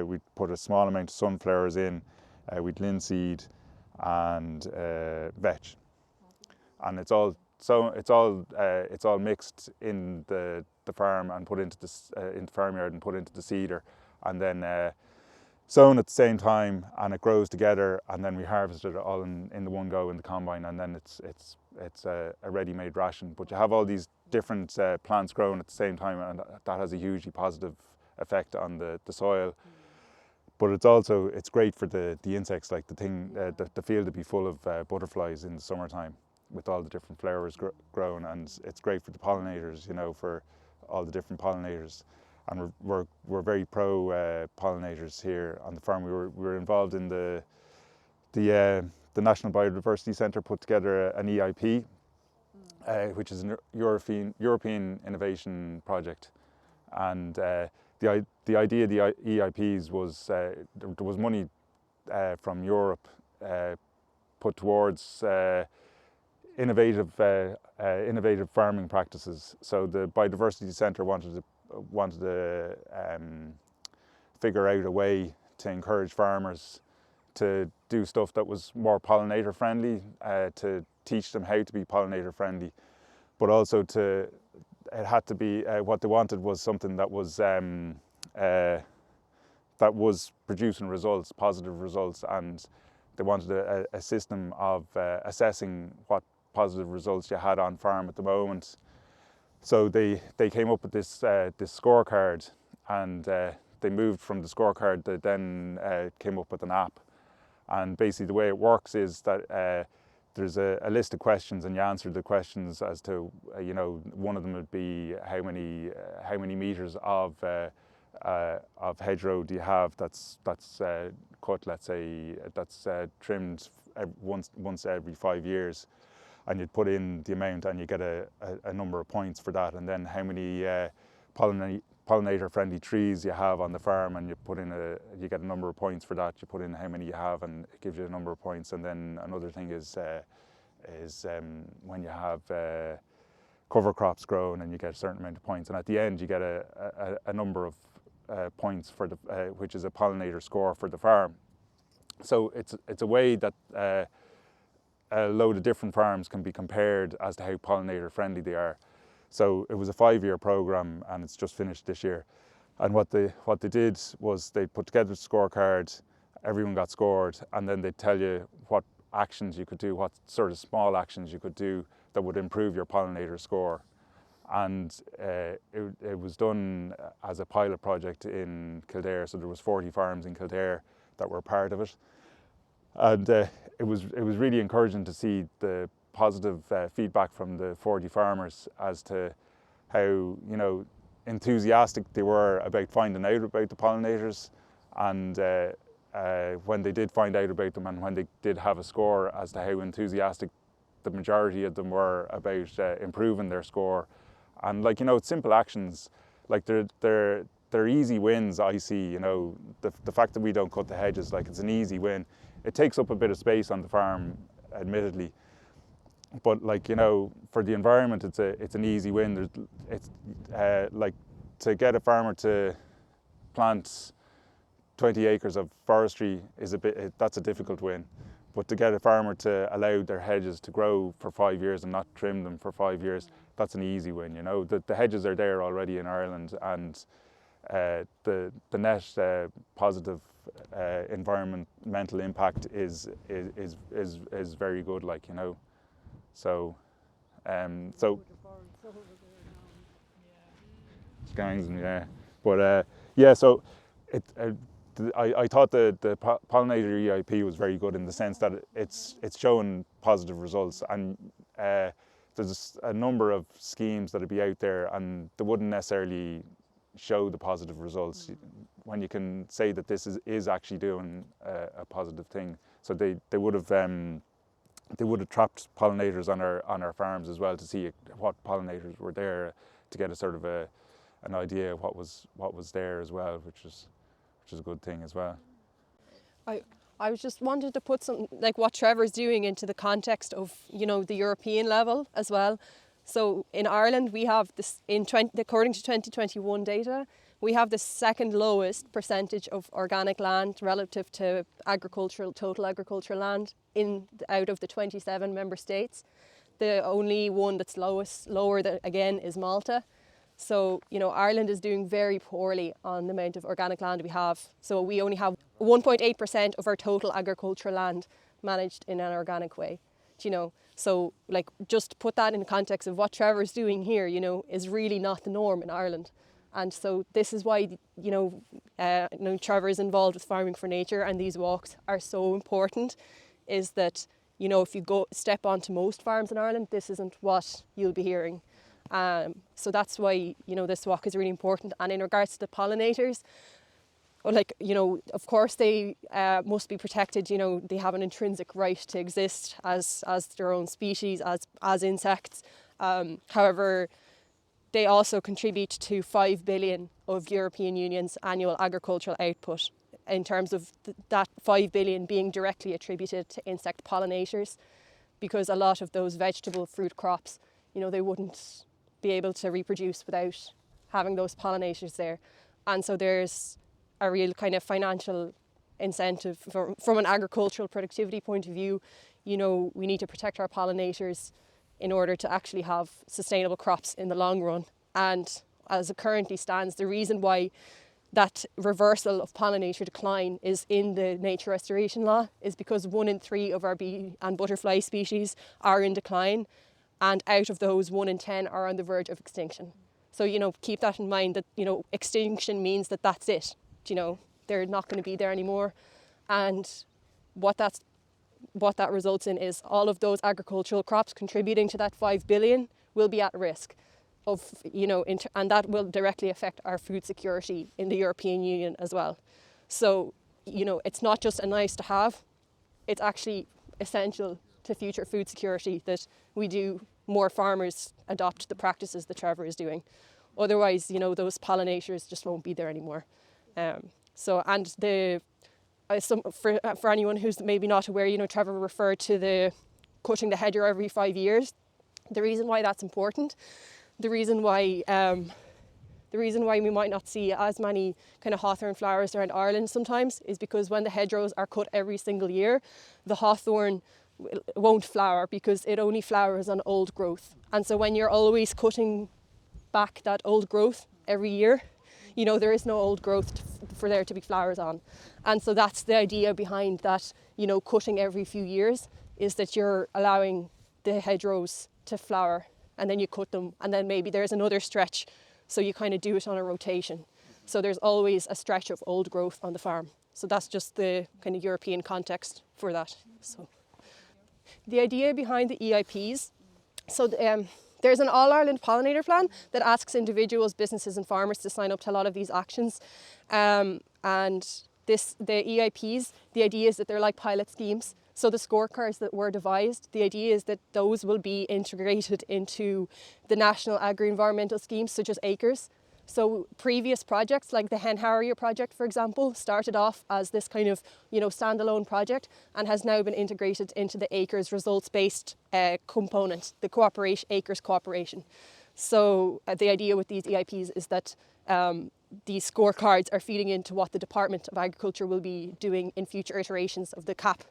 we put a small amount of sunflowers in. We'd linseed and vetch, and it's all mixed in the farm and put into the farmyard and put into the seeder, and then sown at the same time, and it grows together, and then we harvest it all in the one go in the combine, and then it's a ready-made ration. But you have all these different plants growing at the same time, and that has a hugely positive effect on the soil. But it's great for the insects, like the field to be full of butterflies in the summertime with all the different flowers growing, and it's great for the pollinators, you know, for all the different pollinators. And we're very pro pollinators here on the farm. We were involved in the National Biodiversity Centre put together an EIP, which is a European innovation project, and the idea of the EIPs was there was money from Europe put towards innovative farming practices. So the Biodiversity Centre wanted to figure out a way to encourage farmers to do stuff that was more pollinator friendly, to teach them how to be pollinator friendly, but also it had to be what they wanted was something that was producing results, positive results, and they wanted a system of assessing what positive results you had on farm at the moment. So they came up with this scorecard, and they moved from the scorecard. They then came up with an app, and basically the way it works is that there's a list of questions, and you answer the questions as to one of them would be how many meters of hedgerow do you have that's cut, let's say, that's trimmed once every 5 years, and you'd put in the amount and you get a number of points for that, and then how many pollinator friendly trees you have on the farm, and you get a number of points for that. You put in how many you have and it gives you a number of points. And then another thing is when you have cover crops grown, and you get a certain amount of points, and at the end you get a number of points for which is a pollinator score for the farm. So it's a way that a load of different farms can be compared as to how pollinator friendly they are. So it was a 5-year program, and it's just finished this year. And what they did was they put together a scorecard, everyone got scored, and then they tell you what actions you could do, what sort of small actions you could do that would improve your pollinator score. And it was done as a pilot project in Kildare, so there was 40 farms in Kildare that were part of it. And it was really encouraging to see the positive feedback from the 40 farmers as to how enthusiastic they were about finding out about the pollinators, and when they did find out about them, and when they did have a score, as to how enthusiastic the majority of them were about improving their score. And it's simple actions, like they're easy wins. I see, the fact that we don't cut the hedges, like, it's an easy win. It takes up a bit of space on the farm, admittedly, but for the environment, it's an easy win. It's like to get a farmer to plant 20 acres of forestry that's a difficult win. But to get a farmer to allow their hedges to grow for 5 years and not trim them for 5 years, that's an easy win. The hedges are there already in Ireland, and the net positive environmental impact is very good. So gangs, yeah. But so I thought the pollinator EIP was very good in the sense that it's showing positive results, and there's a number of schemes that would be out there, and they wouldn't necessarily show the positive results when you can say that this is actually doing a positive thing. So they would have trapped pollinators on our farms as well, to see what pollinators were there, to get a sort of an idea of what was there as well, which is a good thing as well. I was just wanted to put something like what Trevor's doing into the context of the European level as well. So in Ireland, we have this, according to 2021 data, we have the second lowest percentage of organic land relative to total agricultural land out of the 27 member states. The only one that's lower than, again, is Malta. So, Ireland is doing very poorly on the amount of organic land we have. So we only have 1.8% of our total agricultural land managed in an organic way. So just put that in the context of what Trevor's doing here, is really not the norm in Ireland. And so this is why, Trevor is involved with Farming for Nature, and these walks are so important, is that, if you step onto most farms in Ireland, this isn't what you'll be hearing. So that's why, this walk is really important. And in regards to the pollinators, of course they must be protected. They have an intrinsic right to exist as their own species, as insects. However, they also contribute to 5 billion of European Union's annual agricultural output, in terms of that 5 billion being directly attributed to insect pollinators, because a lot of those vegetable fruit crops, they wouldn't be able to reproduce without having those pollinators there. And so there's a real kind of financial incentive from an agricultural productivity point of view. We need to protect our pollinators in order to actually have sustainable crops in the long run. And as it currently stands, the reason why that reversal of pollinator decline is in the nature restoration law is because 1 in 3 of our bee and butterfly species are in decline, and out of those, 1 in 10 are on the verge of extinction. So, keep that in mind, that, extinction means that that's it. They're not going to be there anymore. And what that results in is all of those agricultural crops contributing to that 5 billion will be at risk of, and that will directly affect our food security in the European Union as well. So, it's not just a nice to have, it's actually essential to future food security that more farmers adopt the practices that Trevor is doing. Otherwise, those pollinators just won't be there anymore. For anyone who's maybe not aware, Trevor referred to cutting the hedgerow every 5 years. The reason why that's important, the reason why we might not see as many kind of hawthorn flowers around Ireland sometimes, is because when the hedgerows are cut every single year, the hawthorn won't flower because it only flowers on old growth. And so when you're always cutting back that old growth every year, there is no old growth for there to be flowers on. And so that's the idea behind that, cutting every few years, is that you're allowing the hedgerows to flower, and then you cut them, and then maybe there's another stretch. So you kind of do it on a rotation. So there's always a stretch of old growth on the farm. So that's just the kind of European context for that. So the idea behind the EIPs, there's an All-Ireland Pollinator Plan that asks individuals, businesses and farmers to sign up to a lot of these actions. And the EIPs, the idea is that they're like pilot schemes. So the scorecards that were devised, the idea is that those will be integrated into the national agri-environmental schemes, such as acres. So previous projects like the Hen Harrier project, for example, started off as this kind of, standalone project and has now been integrated into the acres results-based component, the acres cooperation. So the idea with these EIPs is that these scorecards are feeding into what the Department of Agriculture will be doing in future iterations of the CAP,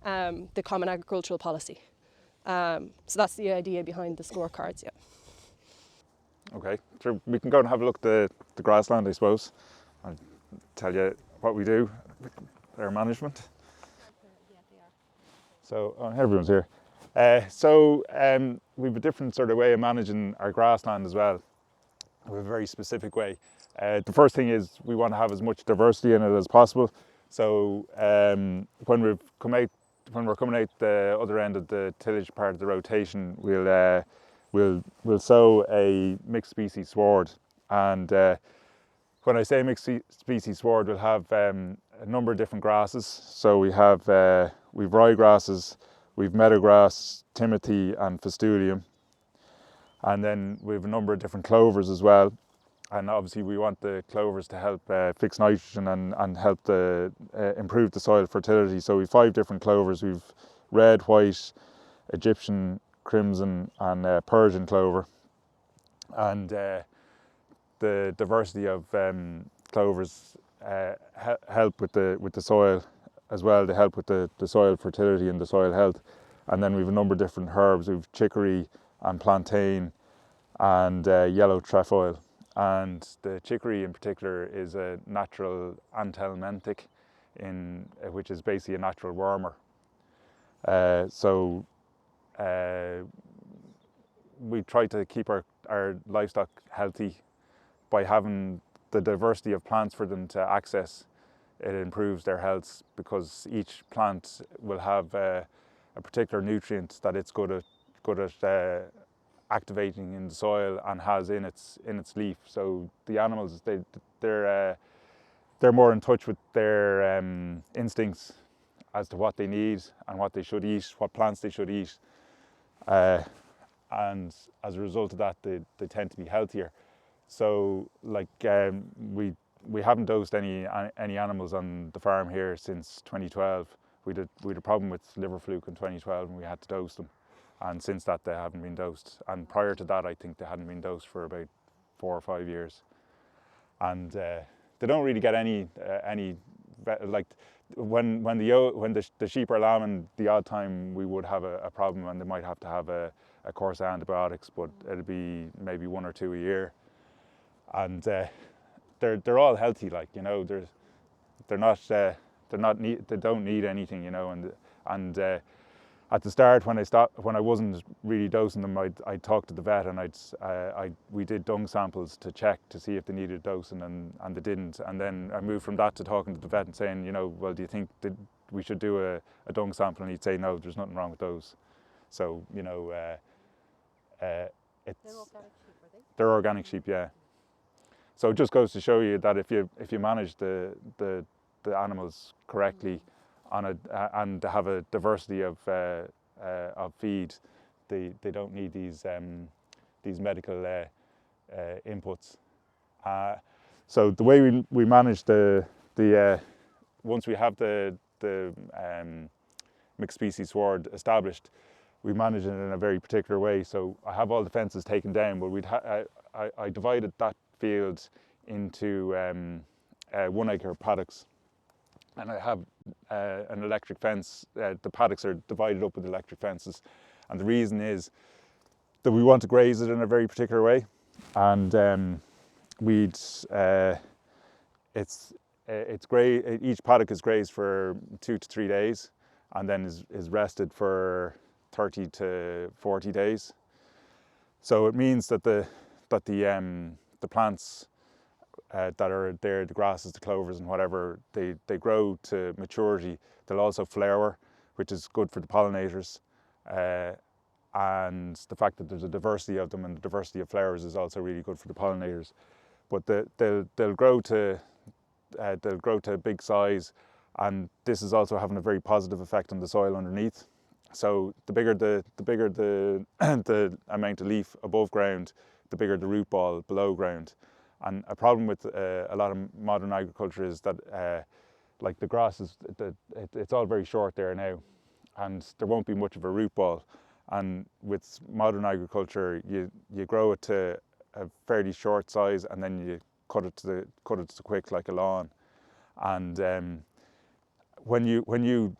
the Common Agricultural Policy. So that's the idea behind the scorecards, yeah. Okay, so we can go and have a look at the grassland, I suppose, and tell you what we do, our management. Yeah, they are. So everyone's here. We have a different sort of way of managing our grassland as well. We have a very specific way. The first thing is we want to have as much diversity in it as possible. So when we're coming out the other end of the tillage part of the rotation, we'll sow a mixed species sward. And when I say mixed species sward, we'll have a number of different grasses. So we've rye grasses, we've meadowgrass, timothy and festulium. And then we have a number of different clovers as well. And obviously we want the clovers to help fix nitrogen and help improve the soil fertility. So we've 5 different clovers. We've red, white, Egyptian, crimson and Persian clover, and the diversity of clovers help with the soil as well. They help with the soil fertility and the soil health. And then we have a number of different herbs. We have chicory and plantain and yellow trefoil. And the chicory in particular is a natural anthelmintic, which is basically a natural wormer. So we try to keep our livestock healthy by having the diversity of plants for them to access. It improves their health because each plant will have a particular nutrient that it's good at activating in the soil and has in its leaf. So the animals, they're more in touch with their instincts as to what they need and what they should eat, what plants they should eat, and as a result of that, they tend to be healthier. So, like we haven't dosed any animals on the farm here since 2012. We had a problem with liver fluke in 2012 and we had to dose them. And since that, they haven't been dosed. And prior to that, I think they hadn't been dosed for about 4 or 5 years. And they don't really get any like when the sheep are lambing, the odd time we would have a problem and they might have to have a course of antibiotics, but it'll be maybe 1 or 2 a year. And they're all healthy, like, you know. They don't need anything, you know. And at the start, when I wasn't really dosing them, I'd talk to the vet and we did dung samples to check to see if they needed dosing, and they didn't. And then I moved from that to talking to the vet and saying, you know, well, do you think that we should do a dung sample? And he'd say, no, there's nothing wrong with those. So, you know, They're organic sheep, are they? they're organic sheep, yeah. So it just goes to show you that if you manage the animals correctly and to have a diversity of feed, they don't need these medical inputs. So the way we manage the once we have the mixed species sward established, we manage it in a very particular way. So I have all the fences taken down, but I divided that field into 1 acre paddocks, and I have an electric fence. The paddocks are divided up with electric fences, and the reason is that we want to graze it in a very particular way, and each paddock is grazed for 2 to 3 days, and then is rested for 30 to 40 days. So it means that the plants that are there, the grasses, the clovers and whatever, they grow to maturity. They'll also flower, which is good for the pollinators. And the fact that there's a diversity of them and the diversity of flowers is also really good for the pollinators. But they'll grow to a big size, and this is also having a very positive effect on the soil underneath. So the bigger the the amount of leaf above ground, the bigger the root ball below ground. And a problem with a lot of modern agriculture is that like the grass it's all very short there now, and there won't be much of a root ball. And with modern agriculture, you grow it to a fairly short size, and then you cut it to quick like a lawn. And when you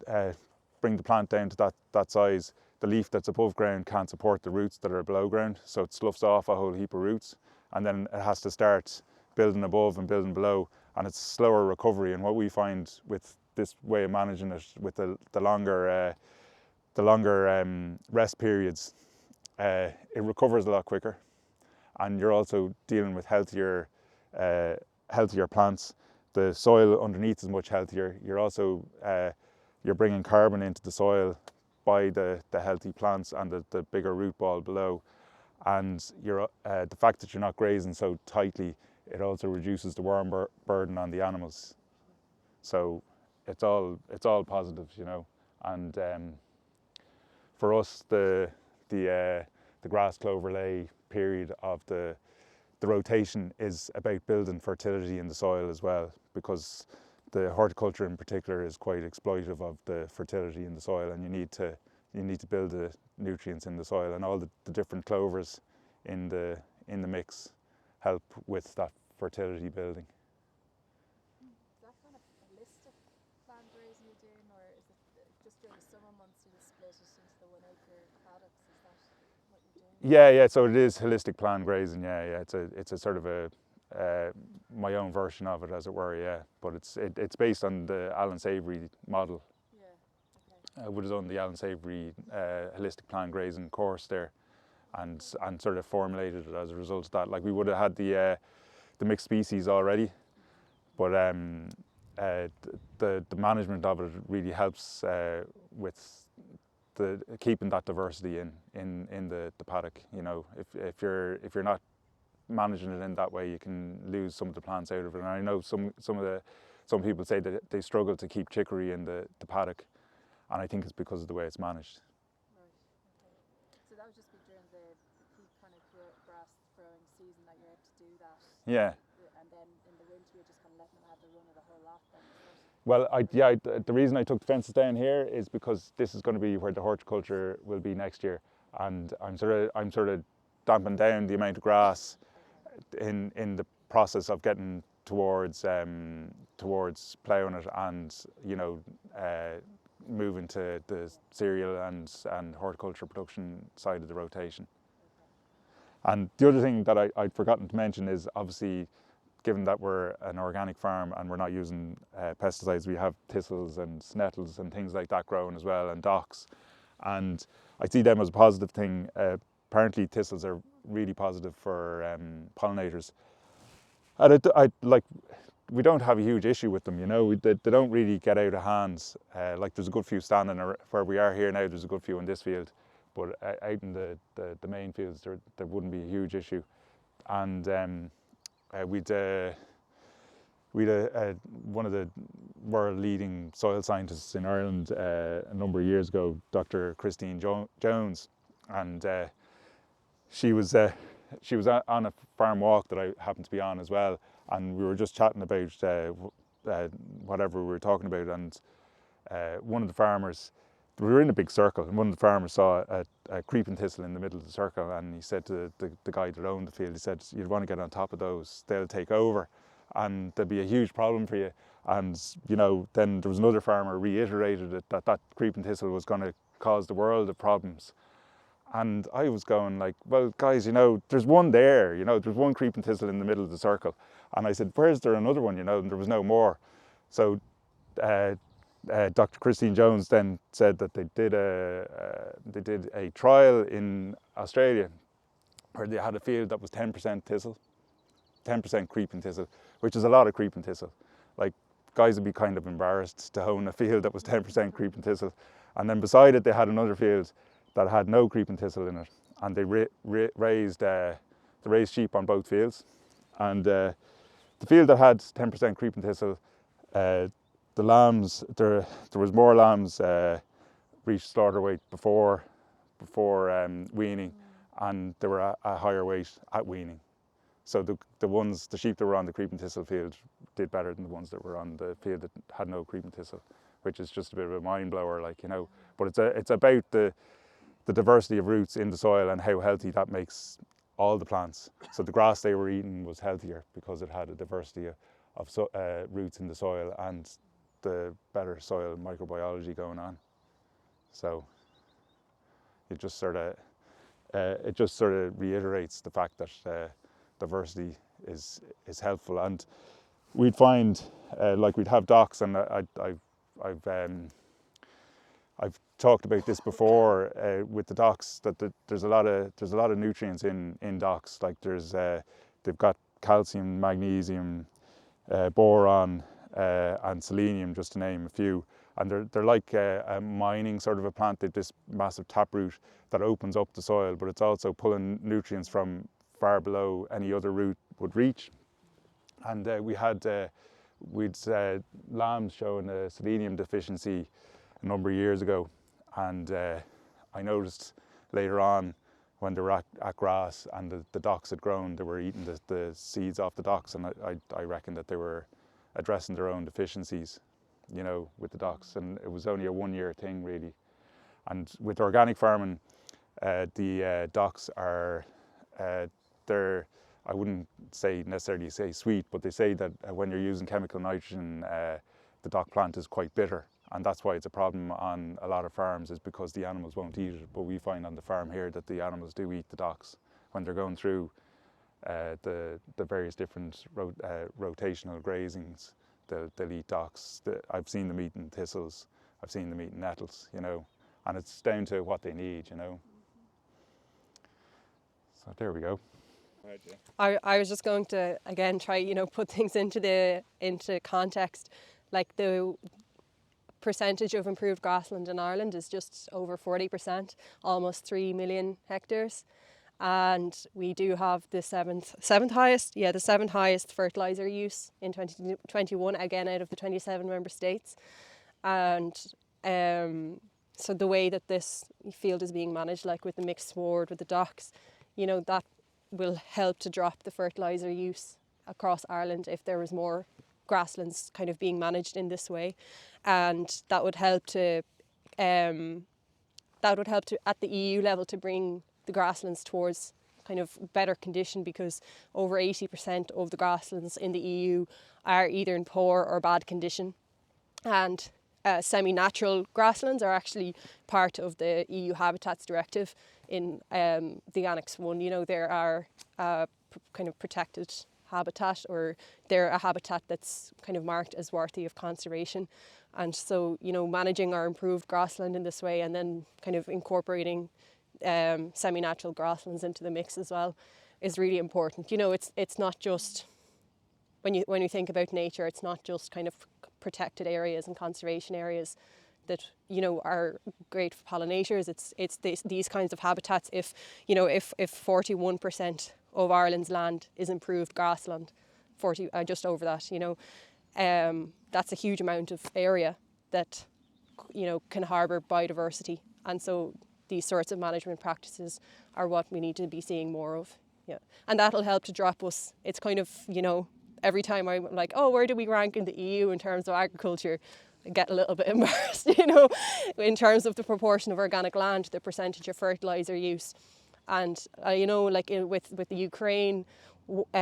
bring the plant down to that size, the leaf that's above ground can't support the roots that are below ground, so it sloughs off a whole heap of roots, and then it has to start building above and building below, and it's slower recovery. And what we find with this way of managing it, with the longer rest periods, it recovers a lot quicker, and you're also dealing with healthier plants. The soil underneath is much healthier. You're also you're bringing carbon into the soil by the healthy plants and the bigger root ball below, and the fact that you're not grazing so tightly, it also reduces the worm burden on the animals. So it's all positive, you know. And for us, the grass clover lay period of the rotation is about building fertility in the soil as well, because the horticulture in particular is quite exploitive of the fertility in the soil, and you need to you need to build the nutrients in the soil, and all the different clovers in the mix help with that fertility building. Is that kind of holistic land grazing you're doing, or is it just during the summer months you just split it into the 1 acre paddocks? Is that what you're doing? Yeah. So it is holistic plan grazing. Yeah. It's a sort of a my own version of it, as it were. Yeah, but it's based on the Alan Savory model. Yeah. Okay. I would have done the Alan Savory holistic plan grazing course there, and sort of formulated it as a result of that. Like, we would have had the mixed species already, but the management of it really helps with the keeping that diversity in the paddock. You know, if you're not managing it in that way, you can lose some of the plants out of it. And I know some people say that they struggle to keep chicory in the paddock, and I think it's because of the way it's managed. Right. Okay. So that would just be during the peak kind of grass growing season that you're able to do that. Yeah. And then in the winter you're just kind of letting them have the run of the whole lot then. Well, the reason I took the fences down here is because this is going to be where the horticulture will be next year, and I'm sort of damping down the amount of grass in the process of getting towards ploughing it, and moving to the cereal and horticulture production side of the rotation. And the other thing that I'd forgotten to mention is, obviously, given that we're an organic farm and we're not using pesticides, we have thistles and nettles and things like that growing as well, and docks. And I see them as a positive thing. Apparently thistles are really positive for pollinators. And we don't have a huge issue with them, you know. They don't really get out of hands. Like, there's a good few standing where we are here now. There's a good few in this field, but out in the main fields there wouldn't be a huge issue. And we'd one of the world leading soil scientists in Ireland a number of years ago, Dr. Christine Jones, and she was on a farm walk that I happened to be on as well, and we were just chatting about whatever we were talking about, and one of the farmers, we were in a big circle, and one of the farmers saw a creeping thistle in the middle of the circle, and he said to the guy that owned the field, he said, "You'd want to get on top of those, they'll take over, and there'll be a huge problem for you." And then there was another farmer reiterated it, that creeping thistle was going to cause the world of problems. And I was going like, "Well, guys, there's one there, there's one creeping thistle in the middle of the circle." And I said, "Where's there another one?" And there was no more. So Dr. Christine Jones then said that they did a trial in Australia where they had a field that was 10% thistle, 10% creeping thistle, which is a lot of creeping thistle. Like, guys would be kind of embarrassed to own a field that was 10% creeping thistle. And then beside it, they had another field that had no creeping thistle in it, and they raised sheep on both fields. And the field that had 10% creeping thistle, the lambs, there was more lambs reached slaughter weight before weaning, and they were a higher weight at weaning. So the sheep that were on the creeping thistle field did better than the ones that were on the field that had no creeping thistle, which is just a bit of a mind blower, But it's about the diversity of roots in the soil and how healthy that makes all the plants. So the grass they were eating was healthier because it had a diversity of roots in the soil and the better soil microbiology going on. So it just sort of reiterates the fact that diversity is helpful. And we'd find we'd have docks, and I've talked about this before with the docks, that there's a lot of nutrients in docks. Like, they've got calcium, magnesium, boron, and selenium, just to name a few. And they're like a mining sort of a plant. They've this massive taproot that opens up the soil, but it's also pulling nutrients from far below any other root would reach. And we'd lambs showing a selenium deficiency a number of years ago, and I noticed later on when they were at grass and the docks had grown, they were eating the seeds off the docks, and I reckon that they were addressing their own deficiencies, with the docks, and it was only a 1 year thing really. And with organic farming, the docks are, they're, I wouldn't necessarily say sweet, but they say that when you're using chemical nitrogen, the dock plant is quite bitter. And that's why it's a problem on a lot of farms, is because the animals won't eat it. But we find on the farm here that the animals do eat the docks when they're going through the various different rotational grazings. They'll eat docks. I've seen them eating thistles. I've seen them eating nettles, you know, and it's down to what they need, you know. So there we go. I was just going to again try, you know, put things into context. Like the percentage of improved grassland in Ireland is just over 40%, almost 3 million hectares. And we do have the seventh highest fertiliser use in 2021, again out of the 27 member states. And so the way that this field is being managed, like with the mixed sward, with the docks, you know, that will help to drop the fertiliser use across Ireland if there was more grasslands kind of being managed in this way. And that would help to at the EU level to bring the grasslands towards kind of better condition, because over 80% of the grasslands in the EU are either in poor or bad condition. And semi-natural grasslands are actually part of the EU Habitats Directive in the Annex 1. You know, there are kind of protected habitat, or they're a habitat that's kind of marked as worthy of conservation. And so, you know, managing our improved grassland in this way, and then kind of incorporating semi-natural grasslands into the mix as well, is really important. You know, it's not just, when you think about nature, it's not just kind of protected areas and conservation areas that, you know, are great for pollinators. It's these kinds of habitats. If 41% of Ireland's land is improved grassland, just over that, you know, that's a huge amount of area that, you know, can harbour biodiversity. And so these sorts of management practices are what we need to be seeing more of. Yeah, and that'll help to drop us. It's kind of, you know, every time I'm like, oh, where do we rank in the EU in terms of agriculture? I get a little bit embarrassed, you know, in terms of the proportion of organic land, the percentage of fertiliser use. And, you know, like with the Ukraine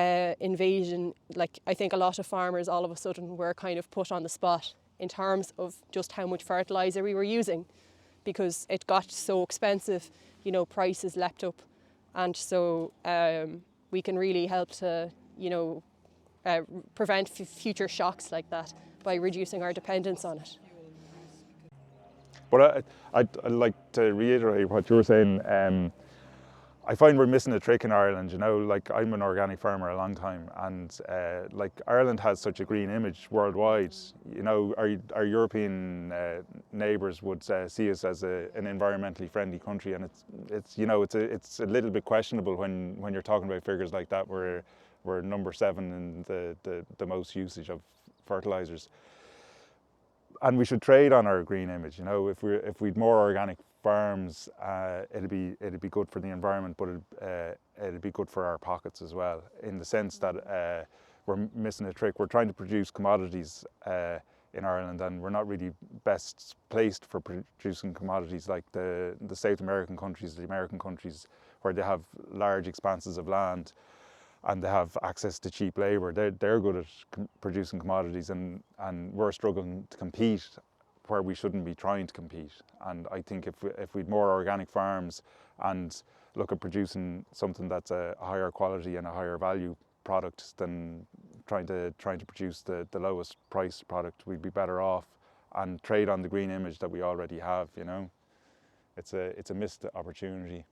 invasion, like I think a lot of farmers all of a sudden were kind of put on the spot in terms of just how much fertiliser we were using, because it got so expensive, you know, prices leapt up. And so we can really help to, you know, prevent future shocks like that by reducing our dependence on it. But I'd like to reiterate what you were saying. I find we're missing a trick in Ireland, you know, like I'm an organic farmer a long time, and like Ireland has such a green image worldwide. You know, our European neighbours would see us as an environmentally friendly country, and it's you know, it's a little bit questionable when you're talking about figures like that. We're number 7 in the most usage of fertilisers, and we should trade on our green image. You know, if we'd more organic farms, it'd be good for the environment, but it'd be good for our pockets as well, in the sense that we're missing a trick. We're trying to produce commodities in Ireland, and we're not really best placed for producing commodities like the South American countries, the American countries, where they have large expanses of land and they have access to cheap labour. They're good at producing commodities, and we're struggling to compete where we shouldn't be trying to compete. And I think if we'd more organic farms and look at producing something that's a higher quality and a higher value product than trying to produce the lowest price product, we'd be better off, and trade on the green image that we already have. You know, it's a missed opportunity.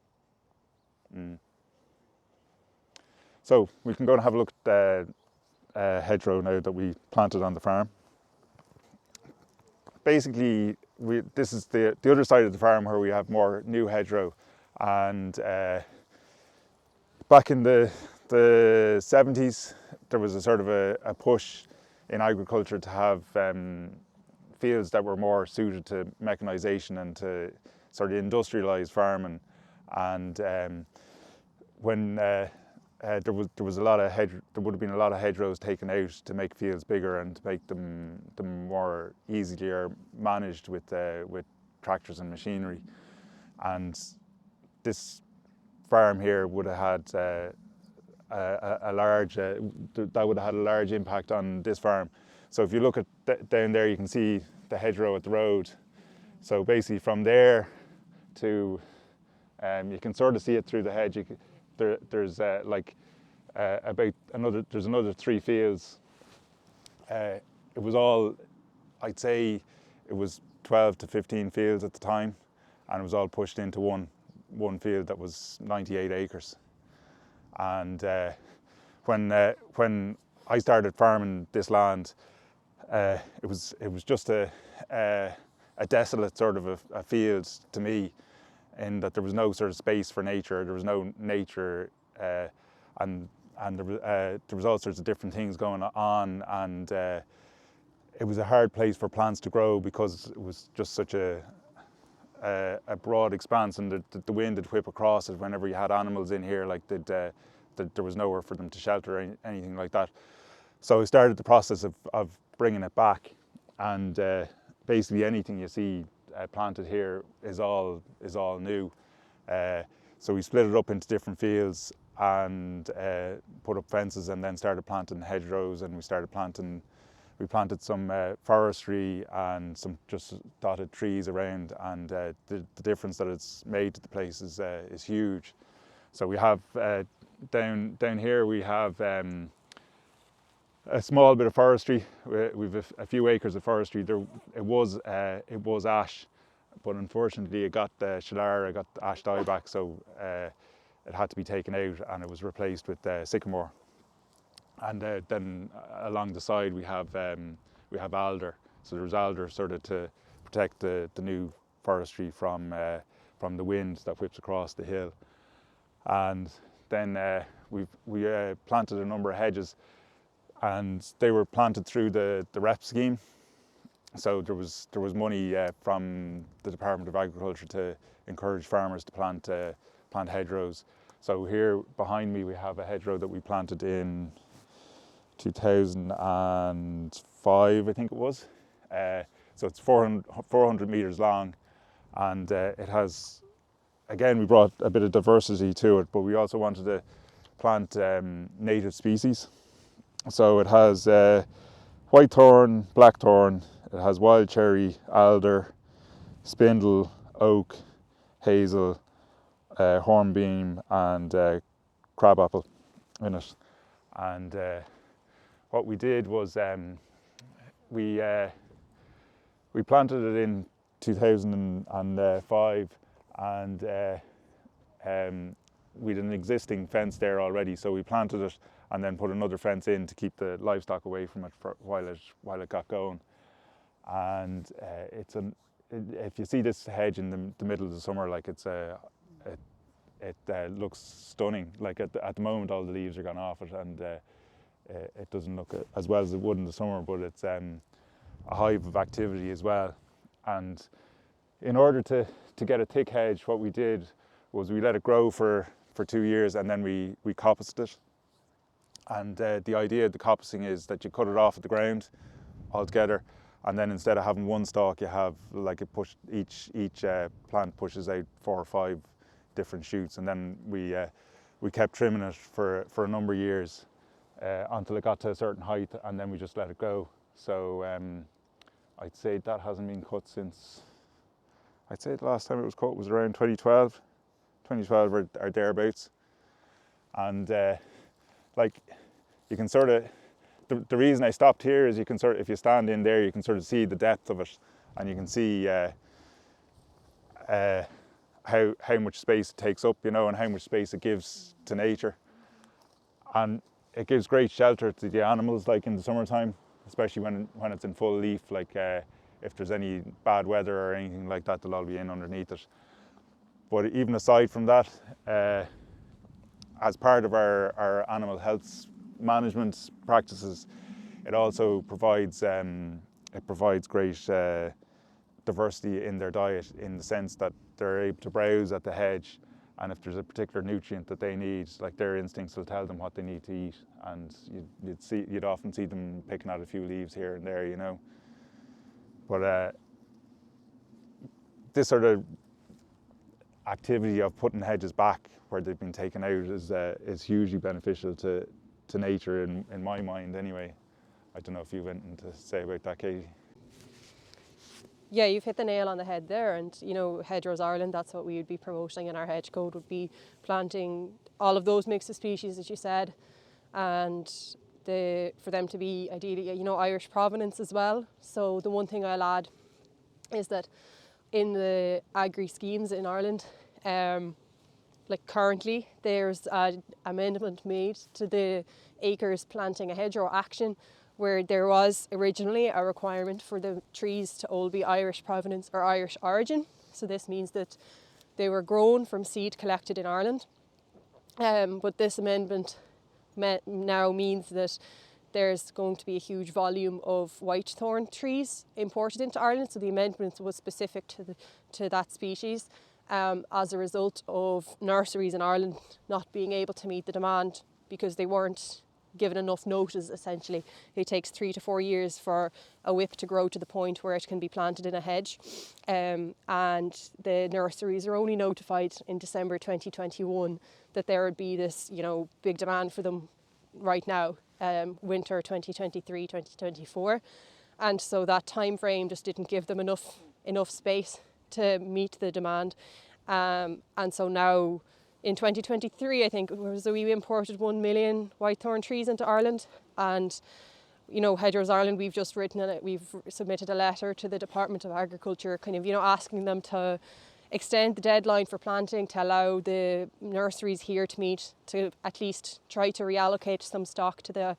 So we can go and have a look at the hedgerow now that we planted on the farm. Basically, this is the other side of the farm where we have more new hedgerow, and back in the 70s there was a sort of a push in agriculture to have fields that were more suited to mechanisation and to sort of industrialise farming, and when there was a lot of there would have been a lot of hedgerows taken out to make fields bigger and to make them more easier managed with tractors and machinery. And this farm here would have had a large, that would have had a large impact on this farm. So if you look at down there, you can see the hedgerow at the road. So basically from there to, you can sort of see it through the hedge. There's there's another 3 fields. It was all, I'd say it was 12 to 15 fields at the time, and it was all pushed into one field that was 98 acres. And when I started farming this land, it was just a desolate sort of a field to me, in that there was no sort of space for nature. There was no nature, and there was all sorts of different things going on, and it was a hard place for plants to grow because it was just such a broad expanse, and the wind would whip across it whenever you had animals in here. Like there was nowhere for them to shelter or anything like that. So I started the process of bringing it back, and basically anything you see planted here is all new. So we split it up into different fields and put up fences, and then started planting hedgerows, and we planted some forestry and some just dotted trees around, and the difference that it's made to the place is huge. So we have down here we have a small bit of forestry. We've a few acres of forestry. It was ash, but unfortunately it got Shillara, it got ash dieback, so it had to be taken out, and it was replaced with sycamore. And then along the side we have alder. So there was alder sort of to protect the new forestry from the wind that whips across the hill. And then we planted a number of hedges, and they were planted through the REP scheme. So there was money from the Department of Agriculture to encourage farmers to plant hedgerows. So here behind me we have a hedgerow that we planted in 2005, I think it was. So it's 400 metres long, and it has, again, we brought a bit of diversity to it, but we also wanted to plant native species. So it has white thorn, blackthorn, it has wild cherry, alder, spindle, oak, hazel, hornbeam, and crabapple in it. And what we did was we planted it in 2005, and we had an existing fence there already, so we planted it and then put another fence in to keep the livestock away from it while it got going. And if you see this hedge in the middle of the summer, like it looks stunning. Like at the moment, all the leaves are gone off it, and it doesn't look as well as it would in the summer, but it's a hive of activity as well. And in order to get a thick hedge, what we did was we let it grow for 2 years, and then we coppiced it. And the idea of the coppicing is that you cut it off at the ground altogether, and then instead of having one stalk, you have like each plant pushes out 4 or 5 different shoots, and then we kept trimming it for a number of years until it got to a certain height, and then we just let it go. So I'd say that hasn't been cut since, I'd say the last time it was cut was around 2012 or thereabouts. And like you can sort of, the reason I stopped here is you can sort of, if you stand in there, you can sort of see the depth of it, and you can see how much space it takes up, you know, and how much space it gives to nature. And it gives great shelter to the animals, like in the summertime, especially when it's in full leaf. Like if there's any bad weather or anything like that, they'll all be in underneath it. But even aside from that, as part of our animal health management practices, it also provides great diversity in their diet, in the sense that they're able to browse at the hedge, and if there's a particular nutrient that they need, like their instincts will tell them what they need to eat, and you'd often see them picking out a few leaves here and there, you know. But this sort of activity of putting hedges back where they've been taken out is hugely beneficial to nature in my mind anyway. I don't know if you've anything to say about that, Katie. Yeah, you've hit the nail on the head there, and you know, Hedgerows Ireland, that's what we would be promoting in our hedge code, would be planting all of those mix of species, as you said, and for them to be ideally, you know, Irish provenance as well. So the one thing I'll add is that in the agri schemes in Ireland, like currently there's an amendment made to the acres planting a hedgerow action, where there was originally a requirement for the trees to all be Irish provenance or Irish origin. So this means that they were grown from seed collected in Ireland. But this amendment now means that there's going to be a huge volume of whitethorn trees imported into Ireland. So the amendment was specific to that species as a result of nurseries in Ireland not being able to meet the demand because they weren't given enough notice, essentially. It takes 3 to 4 years for a whip to grow to the point where it can be planted in a hedge. And the nurseries are only notified in December 2021 that there would be this, you know, big demand for them right now, winter 2023, 2024. And so that time frame just didn't give them enough space to meet the demand. And so now in 2023, I think, we imported 1 million whitethorn trees into Ireland. And, you know, Hedgerows Ireland, we've just written in it, we've submitted a letter to the Department of Agriculture, kind of, you know, asking them to extend the deadline for planting to allow the nurseries here to at least try to reallocate some stock to the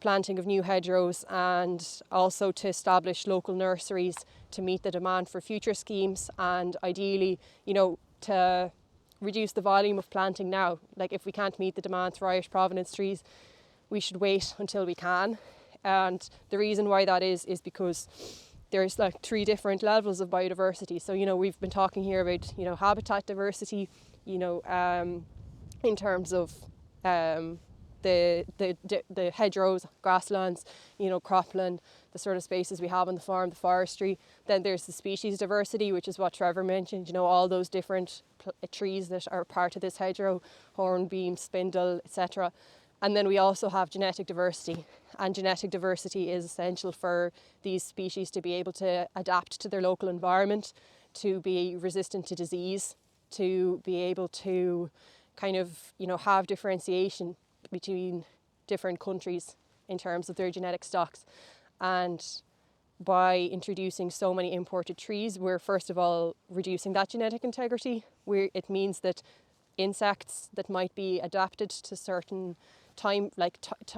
planting of new hedgerows, and also to establish local nurseries to meet the demand for future schemes, and ideally, you know, to reduce the volume of planting now. Like, if we can't meet the demand for Irish provenance trees, we should wait until we can. And the reason why that is because there's like 3 different levels of biodiversity. So, you know, we've been talking here about, you know, habitat diversity, you know, in terms of the hedgerows, grasslands, you know, cropland, the sort of spaces we have on the farm, the forestry. Then there's the species diversity, which is what Trevor mentioned, you know, all those different trees that are part of this hedgerow, hornbeam, spindle, etc. And then we also have genetic diversity, and genetic diversity is essential for these species to be able to adapt to their local environment, to be resistant to disease, to be able to kind of, you know, have differentiation between different countries in terms of their genetic stocks. And by introducing so many imported trees, we're first of all reducing that genetic integrity. It means that insects that might be adapted to certain time, like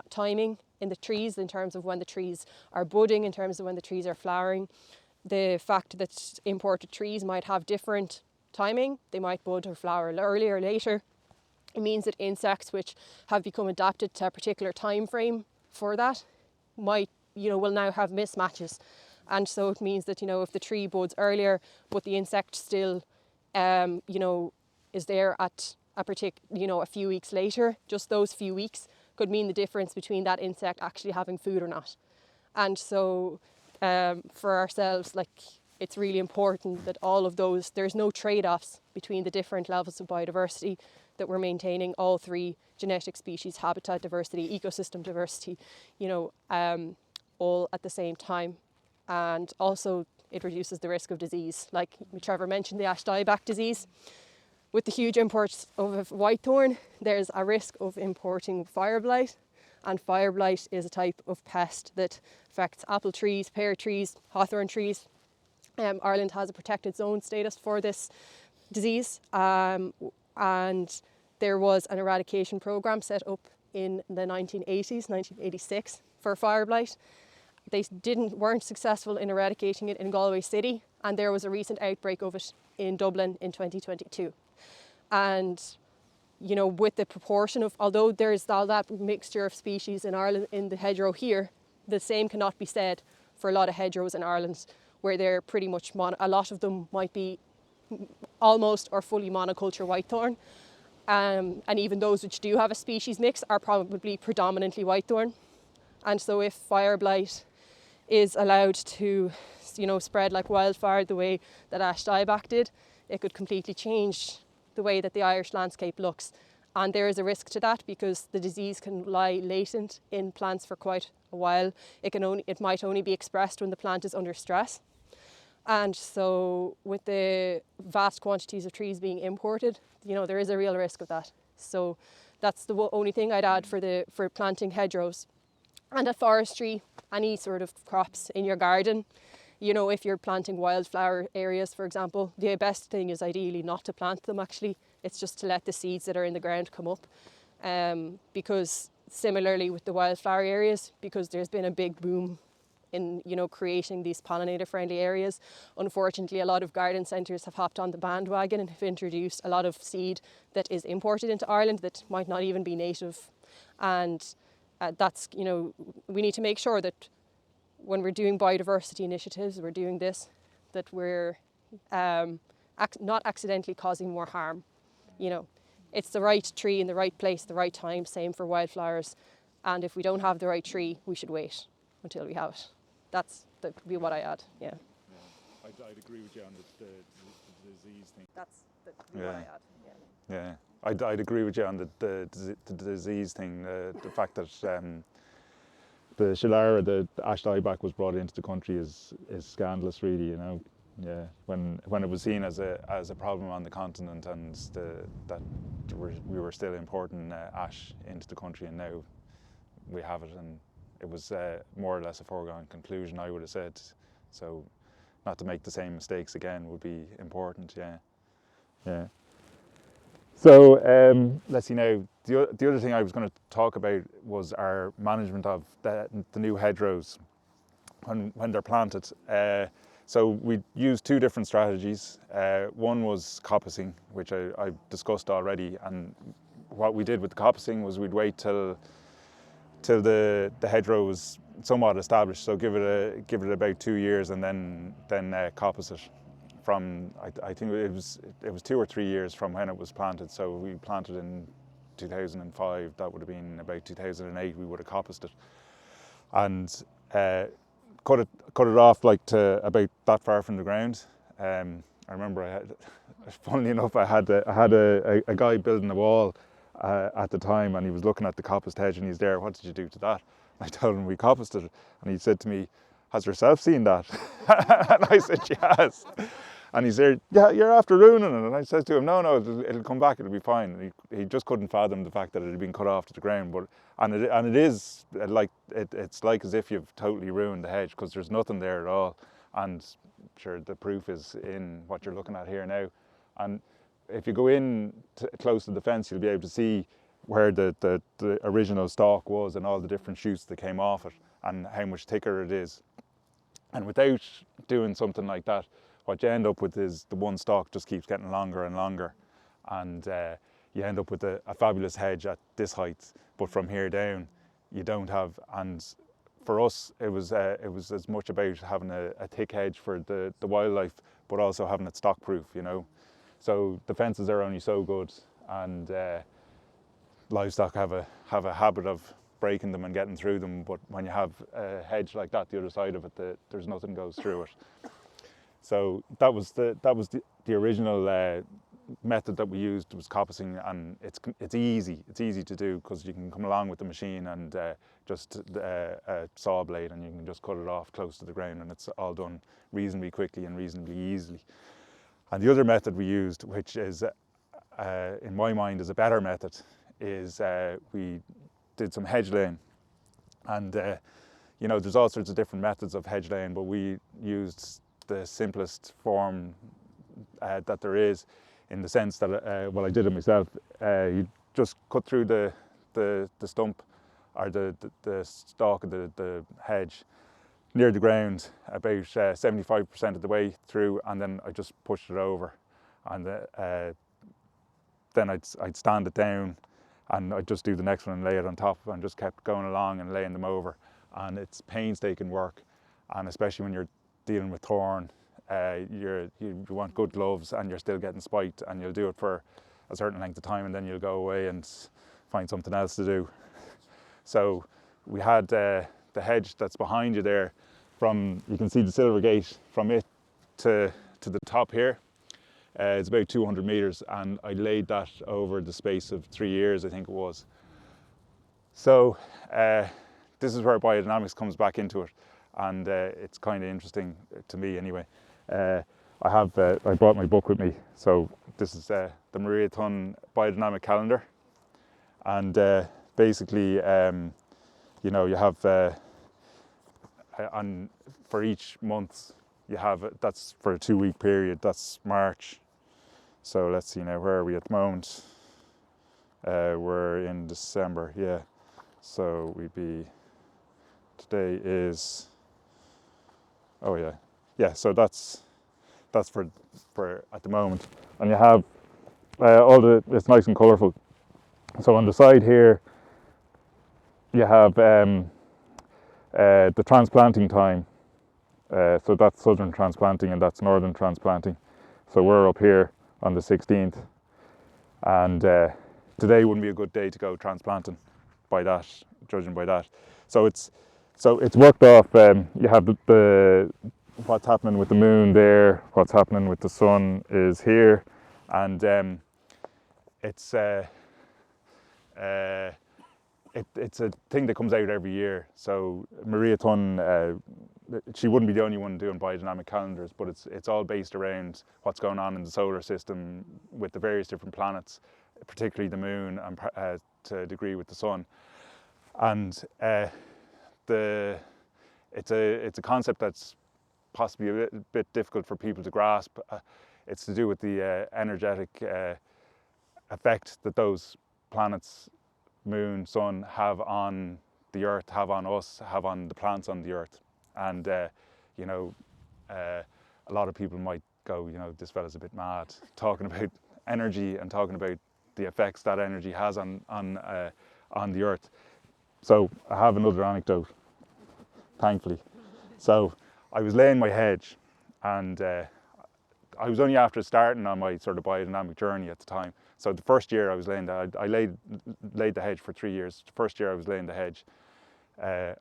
timing in the trees, in terms of when the trees are budding, in terms of when the trees are flowering, the fact that imported trees might have different timing, they might bud or flower earlier or later. It means that insects which have become adapted to a particular time frame for that might, you know, will now have mismatches. And so it means that, you know, if the tree buds earlier, but the insect still, you know, is there at a few weeks later, just those few weeks could mean the difference between that insect actually having food or not. And so for ourselves, like, it's really important that all of those, there's no trade-offs between the different levels of biodiversity, that we're maintaining all 3 genetic species, habitat diversity, ecosystem diversity, you know, all at the same time. And also it reduces the risk of disease. Like Trevor mentioned, the ash dieback disease. With the huge imports of whitethorn, there's a risk of importing fire blight. And fire blight is a type of pest that affects apple trees, pear trees, hawthorn trees. Ireland has a protected zone status for this disease. And there was an eradication programme set up in the 1980s, 1986, for fire blight. They weren't successful in eradicating it in Galway City, and there was a recent outbreak of it in Dublin in 2022. And, you know, with the proportion of, although there's all that mixture of species in Ireland, in the hedgerow here, the same cannot be said for a lot of hedgerows in Ireland, where they're pretty much, a lot of them might be almost or fully monoculture whitethorn. And even those which do have a species mix are probably predominantly whitethorn. And so if fire blight is allowed to it's, you know, spread like wildfire the way that ash dieback did, it could completely change the way that the Irish landscape looks. And there is a risk to that because the disease can lie latent in plants for quite a while. It might only be expressed when the plant is under stress. And so with the vast quantities of trees being imported, you know, there is a real risk of that. So that's the only thing I'd add for planting hedgerows. And at forestry, any sort of crops in your garden, you know, if you're planting wildflower areas, for example, the best thing is ideally not to plant them actually. It's just to let the seeds that are in the ground come up. Because similarly with the wildflower areas, because there's been a big boom in, you know, creating these pollinator friendly areas. Unfortunately, a lot of garden centres have hopped on the bandwagon and have introduced a lot of seed that is imported into Ireland that might not even be native. And that's, you know, we need to make sure that when we're doing biodiversity initiatives, we're doing this, that we're not accidentally causing more harm. You know, it's the right tree in the right place, the right time, same for wildflowers. And if we don't have the right tree, we should wait until we have it. That would be what I add, yeah. I'd agree with you on the disease thing. That's what I add, yeah. Yeah, I'd agree with you on the disease thing. The fact that the Shillara, the ash dieback, was brought into the country is scandalous, really. You know, yeah. When it was seen as a problem on the continent, and that we were still importing ash into the country, and now we have it, and it was more or less a foregone conclusion, I would have said. So, not to make the same mistakes again would be important. Yeah, yeah. So let's see now. The other thing I was going to talk about was our management of the new hedgerows when they're planted. So we used two different strategies. One was coppicing, which I discussed already. And what we did with the coppicing was we'd wait till the hedgerow was somewhat established. So give it about 2 years, and then coppice it. From I think it was 2 or 3 years from when it was planted. So we planted in 2005. That would have been about 2008. We would have coppiced it, and cut it off like to about that far from the ground. I remember funnily enough, I had a guy building a wall at the time, and he was looking at the coppiced hedge, and he's there. What did you do to that? I told him we coppiced it, and he said to me, "Has yourself seen that?" And I said, "She has." And he said, "Yeah, you're after ruining it." And I said to him, no, it'll come back, it'll be fine. And he just couldn't fathom the fact that it had been cut off to the ground. And it is like, it's like as if you've totally ruined the hedge, because there's nothing there at all. And sure, the proof is in what you're looking at here now. And if you go in close to the fence, you'll be able to see where the original stalk was and all the different shoots that came off it and how much thicker it is. And without doing something like that, what you end up with is the one stalk just keeps getting longer and longer, and you end up with a fabulous hedge at this height. But from here down, you don't have. And for us, it was as much about having a thick hedge for the wildlife, but also having it stock proof. You know, so the fences are only so good, and livestock have a habit of breaking them and getting through them. But when you have a hedge like that, the other side of it, there's nothing goes through it. So that was the original method that we used, was coppicing, and it's easy to do, because you can come along with the machine and just a saw blade, and you can just cut it off close to the ground, and it's all done reasonably quickly and reasonably easily. And the other method we used, which is in my mind is a better method, is we did some hedge laying. And you know, there's all sorts of different methods of hedge laying, but we used the simplest form that there is, in the sense that well, I did it myself. You just cut through the stump, or the stalk of the hedge near the ground, about 75% of the way through, and then I just pushed it over, and then I'd stand it down, and I'd just do the next one and lay it on top, and just kept going along and laying them over. And it's painstaking work, and especially when you're dealing with thorn, you want good gloves, and you're still getting spiked, and you'll do it for a certain length of time, and then you'll go away and find something else to do. So we had the hedge that's behind you there you can see the Silver Gate from it to the top here. It's about 200 meters, and I laid that over the space of 3 years, I think it was. So this is where biodynamics comes back into it, and it's kind of interesting to me anyway. I brought my book with me, so this is the Maria Thun Biodynamic Calendar, and basically, you know, you have for each month you have that's for a 2-week period. That's March. So let's see now, where are we at the moment? We're in December, yeah. So today is, oh yeah. So that's for at the moment. And you have it's nice and colourful. So on the side here, you have the transplanting time. So that's southern transplanting and that's northern transplanting. So we're up here on the 16th, and today wouldn't be a good day to go transplanting, judging by that. So it's worked off. You have the what's happening with the moon there, what's happening with the sun is here, and it's a thing that comes out every year. So Maria Thun, she wouldn't be the only one doing biodynamic calendars, but it's all based around what's going on in the solar system with the various different planets, particularly the moon, and to a degree with the sun. And it's a concept that's possibly a bit difficult for people to grasp. It's to do with the energetic effect that those planets, moon, sun, have on the earth, have on us, have on the plants on the earth. And you know, a lot of people might go, you know, this fella's a bit mad, talking about energy and talking about the effects that energy has on the earth. So I have another anecdote, thankfully. So I was laying my hedge, and I was only after starting on my sort of biodynamic journey at the time. So the first year I was laying I laid the hedge for 3 years. The first year I was laying the hedge, I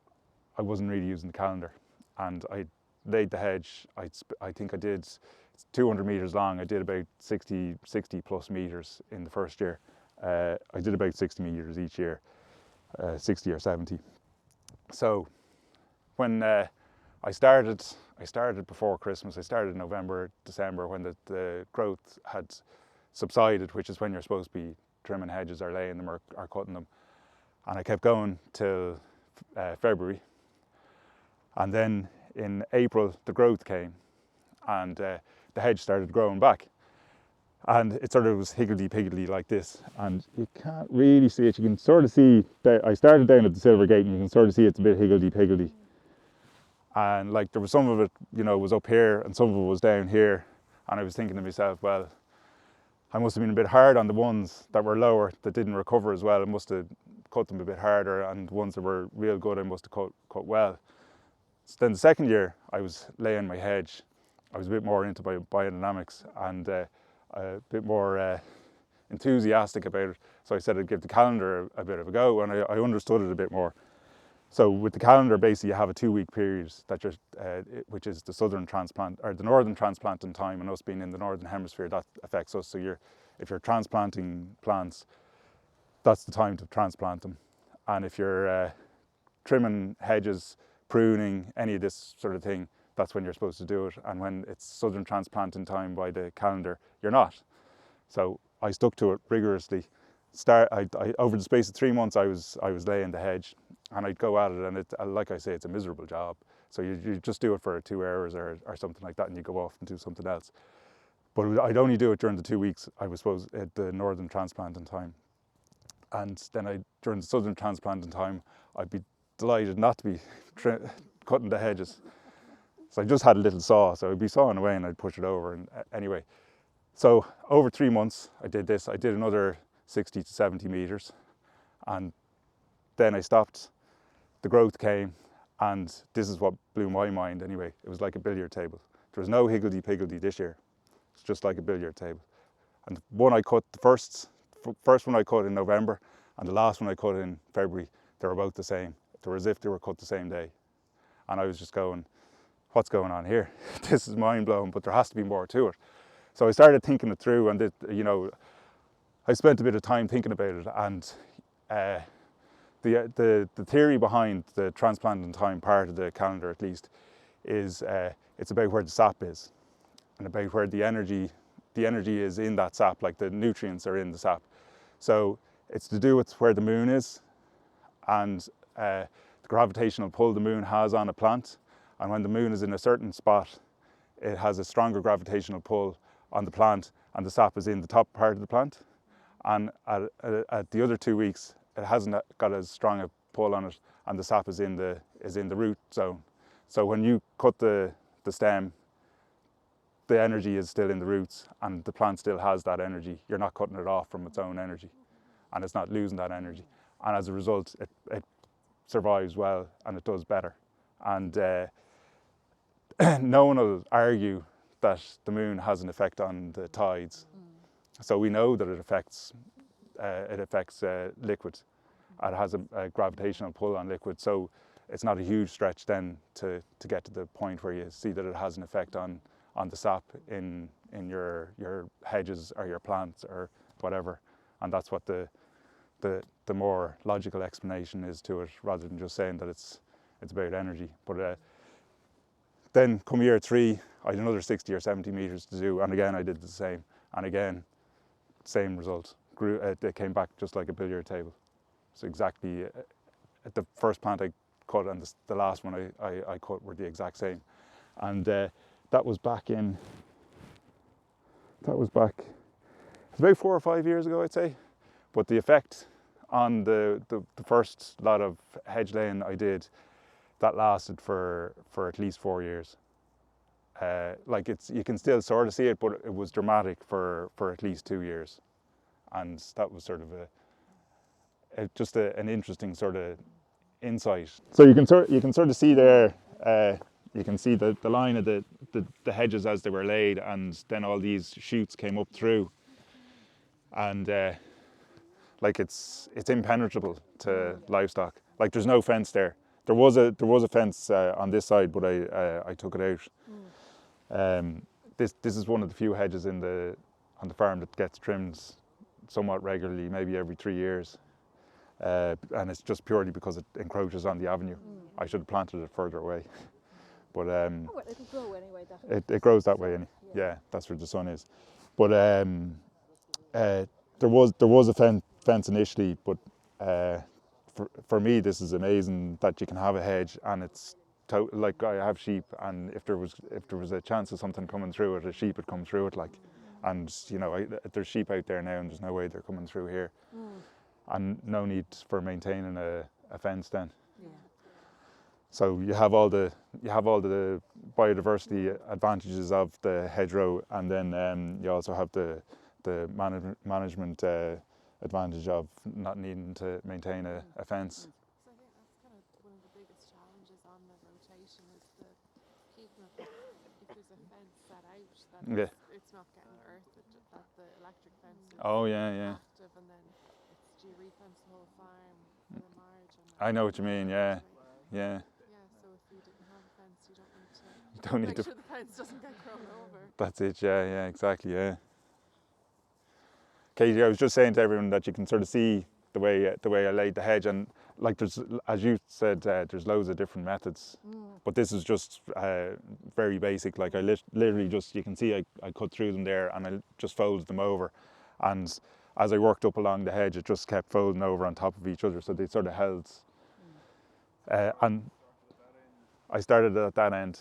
wasn't really using the calendar, and I laid the hedge. I think I did, it's 200 meters long. I did about 60 plus meters in the first year. I did about 60 meters each year, 60 or 70. So when I started before Christmas. I started in November, December, when the growth had subsided, which is when you're supposed to be trimming hedges or laying them or cutting them. And I kept going till February. And then in April, the growth came, and the hedge started growing back. And it sort of was higgledy-piggledy like this, and you can't really see it. You can sort of see that I started down at the Silver Gate, and you can sort of see it's a bit higgledy-piggledy. And like, there was some of it, you know, was up here, and some of it was down here. And I was thinking to myself, well, I must have been a bit hard on the ones that were lower, that didn't recover as well. I must have cut them a bit harder, and the ones that were real good, I must have cut well. So then the second year, I was laying my hedge. I was a bit more into biodynamics, and a bit more enthusiastic about it. So I said I'd give the calendar a bit of a go, and I understood it a bit more. So with the calendar, basically you have a 2-week period that just, which is the southern transplant, or the northern transplanting time, and us being in the northern hemisphere, that affects us. So if you're transplanting plants, that's the time to transplant them. And if you're trimming hedges, pruning, any of this sort of thing, that's when you're supposed to do it. And when it's southern transplanting time by the calendar, you're not. So I stuck to it rigorously. Over the space of 3 months, I was laying the hedge, and I'd go at it, and it, like I say, it's a miserable job. So you just do it for 2 hours or something like that, and you go off and do something else. But I'd only do it during the 2 weeks I was supposed at the northern transplanting time. And then during the southern transplanting time, I'd be delighted not to be cutting the hedges. So I just had a little saw, so I'd be sawing away and I'd push it over. And anyway, so over 3 months I did this. I did another 60 to 70 meters, and then I stopped. The growth came, and this is what blew my mind anyway. It was like a billiard table. There was no higgledy-piggledy this year. It's just like a billiard table. And the one I cut, the first one I cut in November, and the last one I cut in February, they were about the same. They were as if they were cut the same day. And I was just going, what's going on here? This is mind blowing, but there has to be more to it. So I started thinking it through, and I spent a bit of time thinking about it, and the theory behind the transplant in time part of the calendar, at least, is it's about where the sap is, and about where the energy is in that sap, like the nutrients are in the sap. So it's to do with where the moon is, and the gravitational pull the moon has on a plant. And when the moon is in a certain spot, it has a stronger gravitational pull on the plant, and the sap is in the top part of the plant. And at the other 2 weeks, it hasn't got as strong a pull on it, and the sap is in the root zone. So when you cut the stem, the energy is still in the roots, and the plant still has that energy. You're not cutting it off from its own energy, and it's not losing that energy. And as a result, it survives well, and it does better. And no one will argue that the moon has an effect on the tides. So we know that it affects liquid. It has a gravitational pull on liquid. So it's not a huge stretch then to get to the point where you see that it has an effect on the sap in your hedges or your plants or whatever. And that's what the more logical explanation is to it, rather than just saying that it's about energy. But then come year 3, I had another 60 or 70 metres to do, and again I did the same, and again, same result. They came back just like a billiard table. So exactly, the first plant I cut and the last one I cut were the exact same. And that was back, it's about 4 or 5 years ago, I'd say. But the effect on the first lot of hedge laying I did, that lasted for at least 4 years. You can still sort of see it, but it was dramatic for at least 2 years. And that was sort of just an interesting sort of insight. So you can sort of see there, you can see the line of the hedges as they were laid, and then all these shoots came up through, and it's impenetrable to livestock. Like, there's no fence there. There was a fence on this side, but I took it out. This is one of the few hedges on the farm that gets trimmed somewhat regularly, maybe every 3 years, and it's just purely because it encroaches on the avenue. I should have planted it further away, but it'll grow anyway. It grows that way. Yeah, that's where the sun is. But there was a fence initially, but for me, this is amazing that you can have a hedge, and it's like, I have sheep, and if there was a chance of something coming through it, a sheep would come through it, like. And there's sheep out there now, and there's no way they're coming through here, and no need for maintaining a fence then. Yeah. So you have all the biodiversity advantages of the hedgerow, and then you also have the management advantage of not needing to maintain a fence. So I think that's kind of one of the biggest challenges on the rotation, is the keeping it. If there's a fence set out, that it's not getting earthed, that the electric fence is active, and then do you refence the whole farm for the margin? I know what you mean. Yeah. Yeah, so if you didn't have a fence, you don't need to make sure the fence doesn't get grown over. That's it. Yeah, exactly. Yeah. Katie, I was just saying to everyone that you can sort of see the way I laid the hedge, and like, there's, as you said, there's loads of different methods, but this is just very basic. Like, I literally just, you can see I cut through them there, and I just folded them over, and as I worked up along the hedge, it just kept folding over on top of each other, so they sort of held. And I started at that end,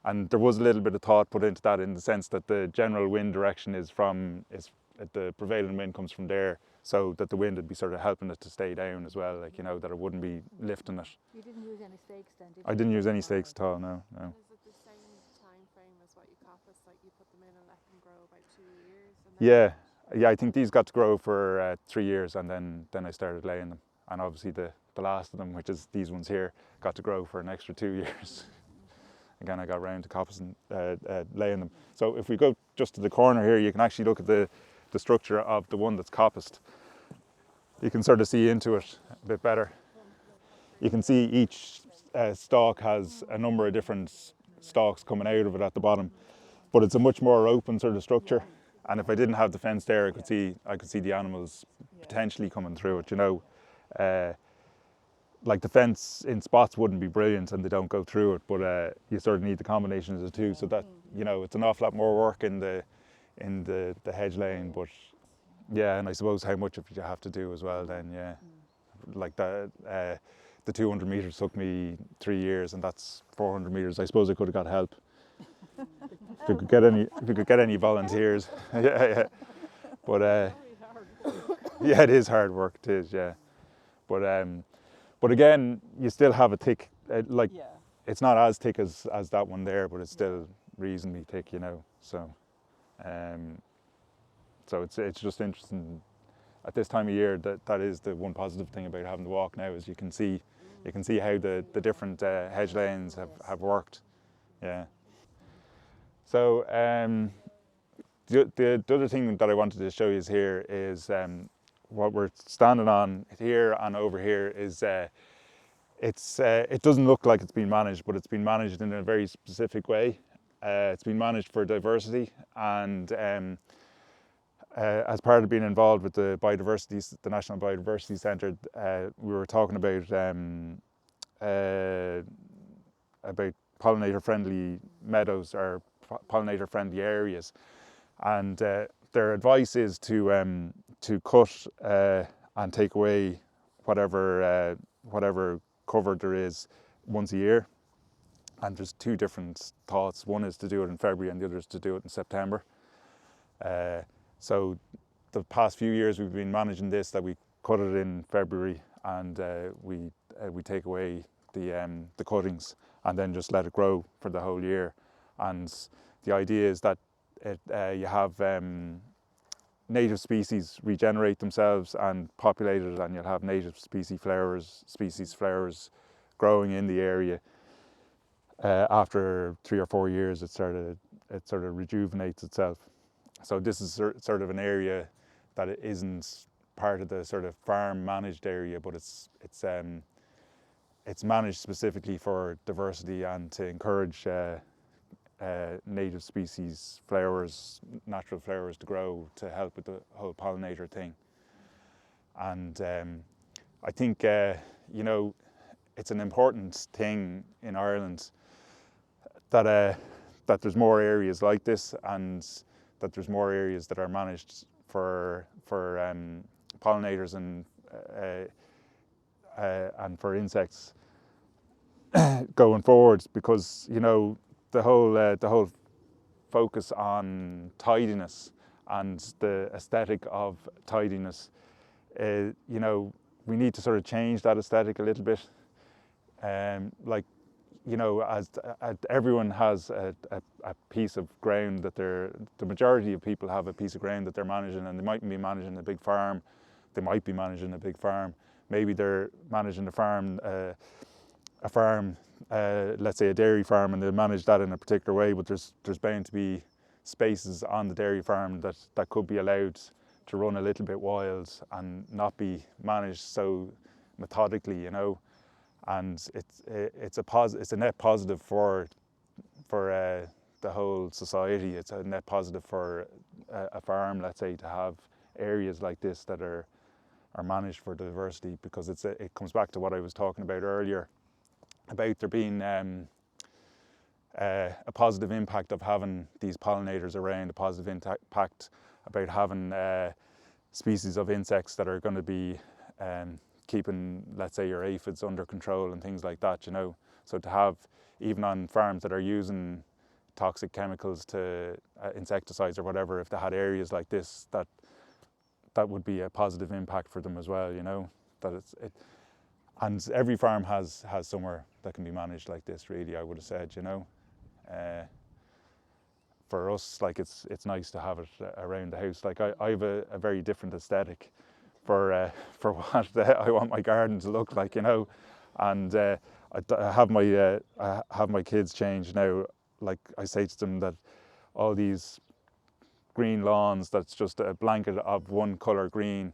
and there was a little bit of thought put into that, in the sense that the general wind direction is the prevailing wind comes from there, so that the wind would be sort of helping it to stay down as well, like, that it wouldn't be lifting it. You didn't use any stakes then, did you? I didn't use any stakes at all, no. And is it the same time frame as what you coppice, like you put them in and let them grow about 2 years? And then Yeah, I think these got to grow for 3 years, and then I started laying them. And obviously the last of them, which is these ones here, got to grow for an extra 2 years. Again, I got round to coppicing, laying them. So if we go just to the corner here, you can actually look at the structure of the one that's coppiced. You can sort of see into it a bit better. You can see each stalk has a number of different stalks coming out of it at the bottom. But it's a much more open sort of structure. And if I didn't have the fence there, I could see the animals potentially coming through it, you know. Like the fence in spots wouldn't be brilliant and they don't go through it, but you sort of need the combination of the two. So that, you know, it's an awful lot more work in the hedge lane, but yeah, and I suppose how much of it you have to do as well then, yeah. Like the 200 metres took me 3 years, and that's 400 metres. I suppose I could have got help. If we could get any volunteers. Yeah. But yeah, it is hard work, it is, yeah. But again, you still have a thick, it's not as thick as that one there, but it's still reasonably thick, you know. So it's just interesting at this time of year. That is the one positive thing about having the walk now, is you can see how the different hedge lanes have worked. Yeah. So the other thing that I wanted to show you here is what we're standing on here and over here is it doesn't look like it's been managed, but it's been managed in a very specific way. It's been managed for diversity, and as part of being involved with the National Biodiversity Centre, we were talking about pollinator-friendly meadows or pollinator-friendly areas, and their advice is to cut and take away whatever cover there is once a year. And there's two different thoughts. One is to do it in February, and the other is to do it in September. So the past few years we've been managing this, that we cut it in February, and we take away the cuttings and then just let it grow for the whole year. And the idea is that you have native species regenerate themselves and populate it, and you'll have native species flowers growing in the area. After 3 or 4 years, it sort of rejuvenates itself. So this is sort of an area that it isn't part of the sort of farm managed area, but it's managed specifically for diversity and to encourage native species flowers, natural flowers to grow, to help with the whole pollinator thing. And I think you know, it's an important thing in Ireland that there's more areas like this, and that there's more areas that are managed for pollinators and for insects going forward, because you know the whole focus on tidiness and the aesthetic of tidiness, you know, we need to sort of change that aesthetic a little bit. Like, you know, as everyone has a piece of ground that the majority of people have a piece of ground that they're managing, and they mightn't be managing a big farm. They might be managing a big farm. Maybe they're managing a farm, let's say a dairy farm, and they manage that in a particular way. But there's bound to be spaces on the dairy farm that could be allowed to run a little bit wild and not be managed so methodically, you know. And it's a net positive for the whole society. It's a net positive for a farm, let's say, to have areas like this that are managed for diversity, because it comes back to what I was talking about earlier, about there being a positive impact of having these pollinators around, a positive impact about having species of insects that are going to be keeping, let's say, your aphids under control and things like that, you know. So to have, even on farms that are using toxic chemicals to insecticides or whatever, if they had areas like this, that would be a positive impact for them as well, you know. And every farm has somewhere that can be managed like this, really, I would have said, you know. For us, like, it's nice to have it around the house. Like, I have a very different aesthetic for what I want my garden to look like, you know. And I have my kids change now. Like, I say to them that all these green lawns, that's just a blanket of one colour green,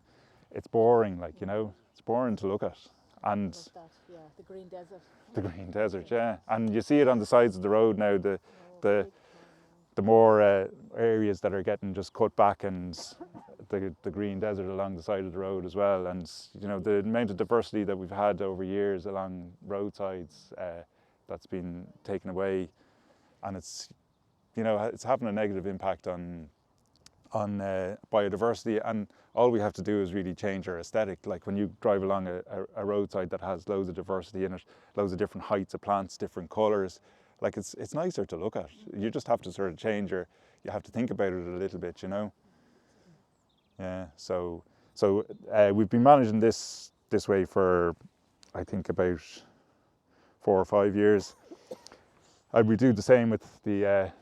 it's boring, like, you know. It's boring to look at. And that, yeah, the green desert. The green desert, yeah. And you see it on the sides of the road now, the more areas that are getting just cut back, and the green desert along the side of the road as well. And you know, the amount of diversity that we've had over years along roadsides, that's been taken away, and it's, you know, it's having a negative impact on biodiversity. And all we have to do is really change our aesthetic. Like when you drive along a roadside that has loads of diversity in it, loads of different heights of plants, different colours, like it's nicer to look at. You just have to sort of change you have to think about it a little bit, you know. Yeah. So we've been managing this way for, I think, about 4 or 5 years. And we do the same with the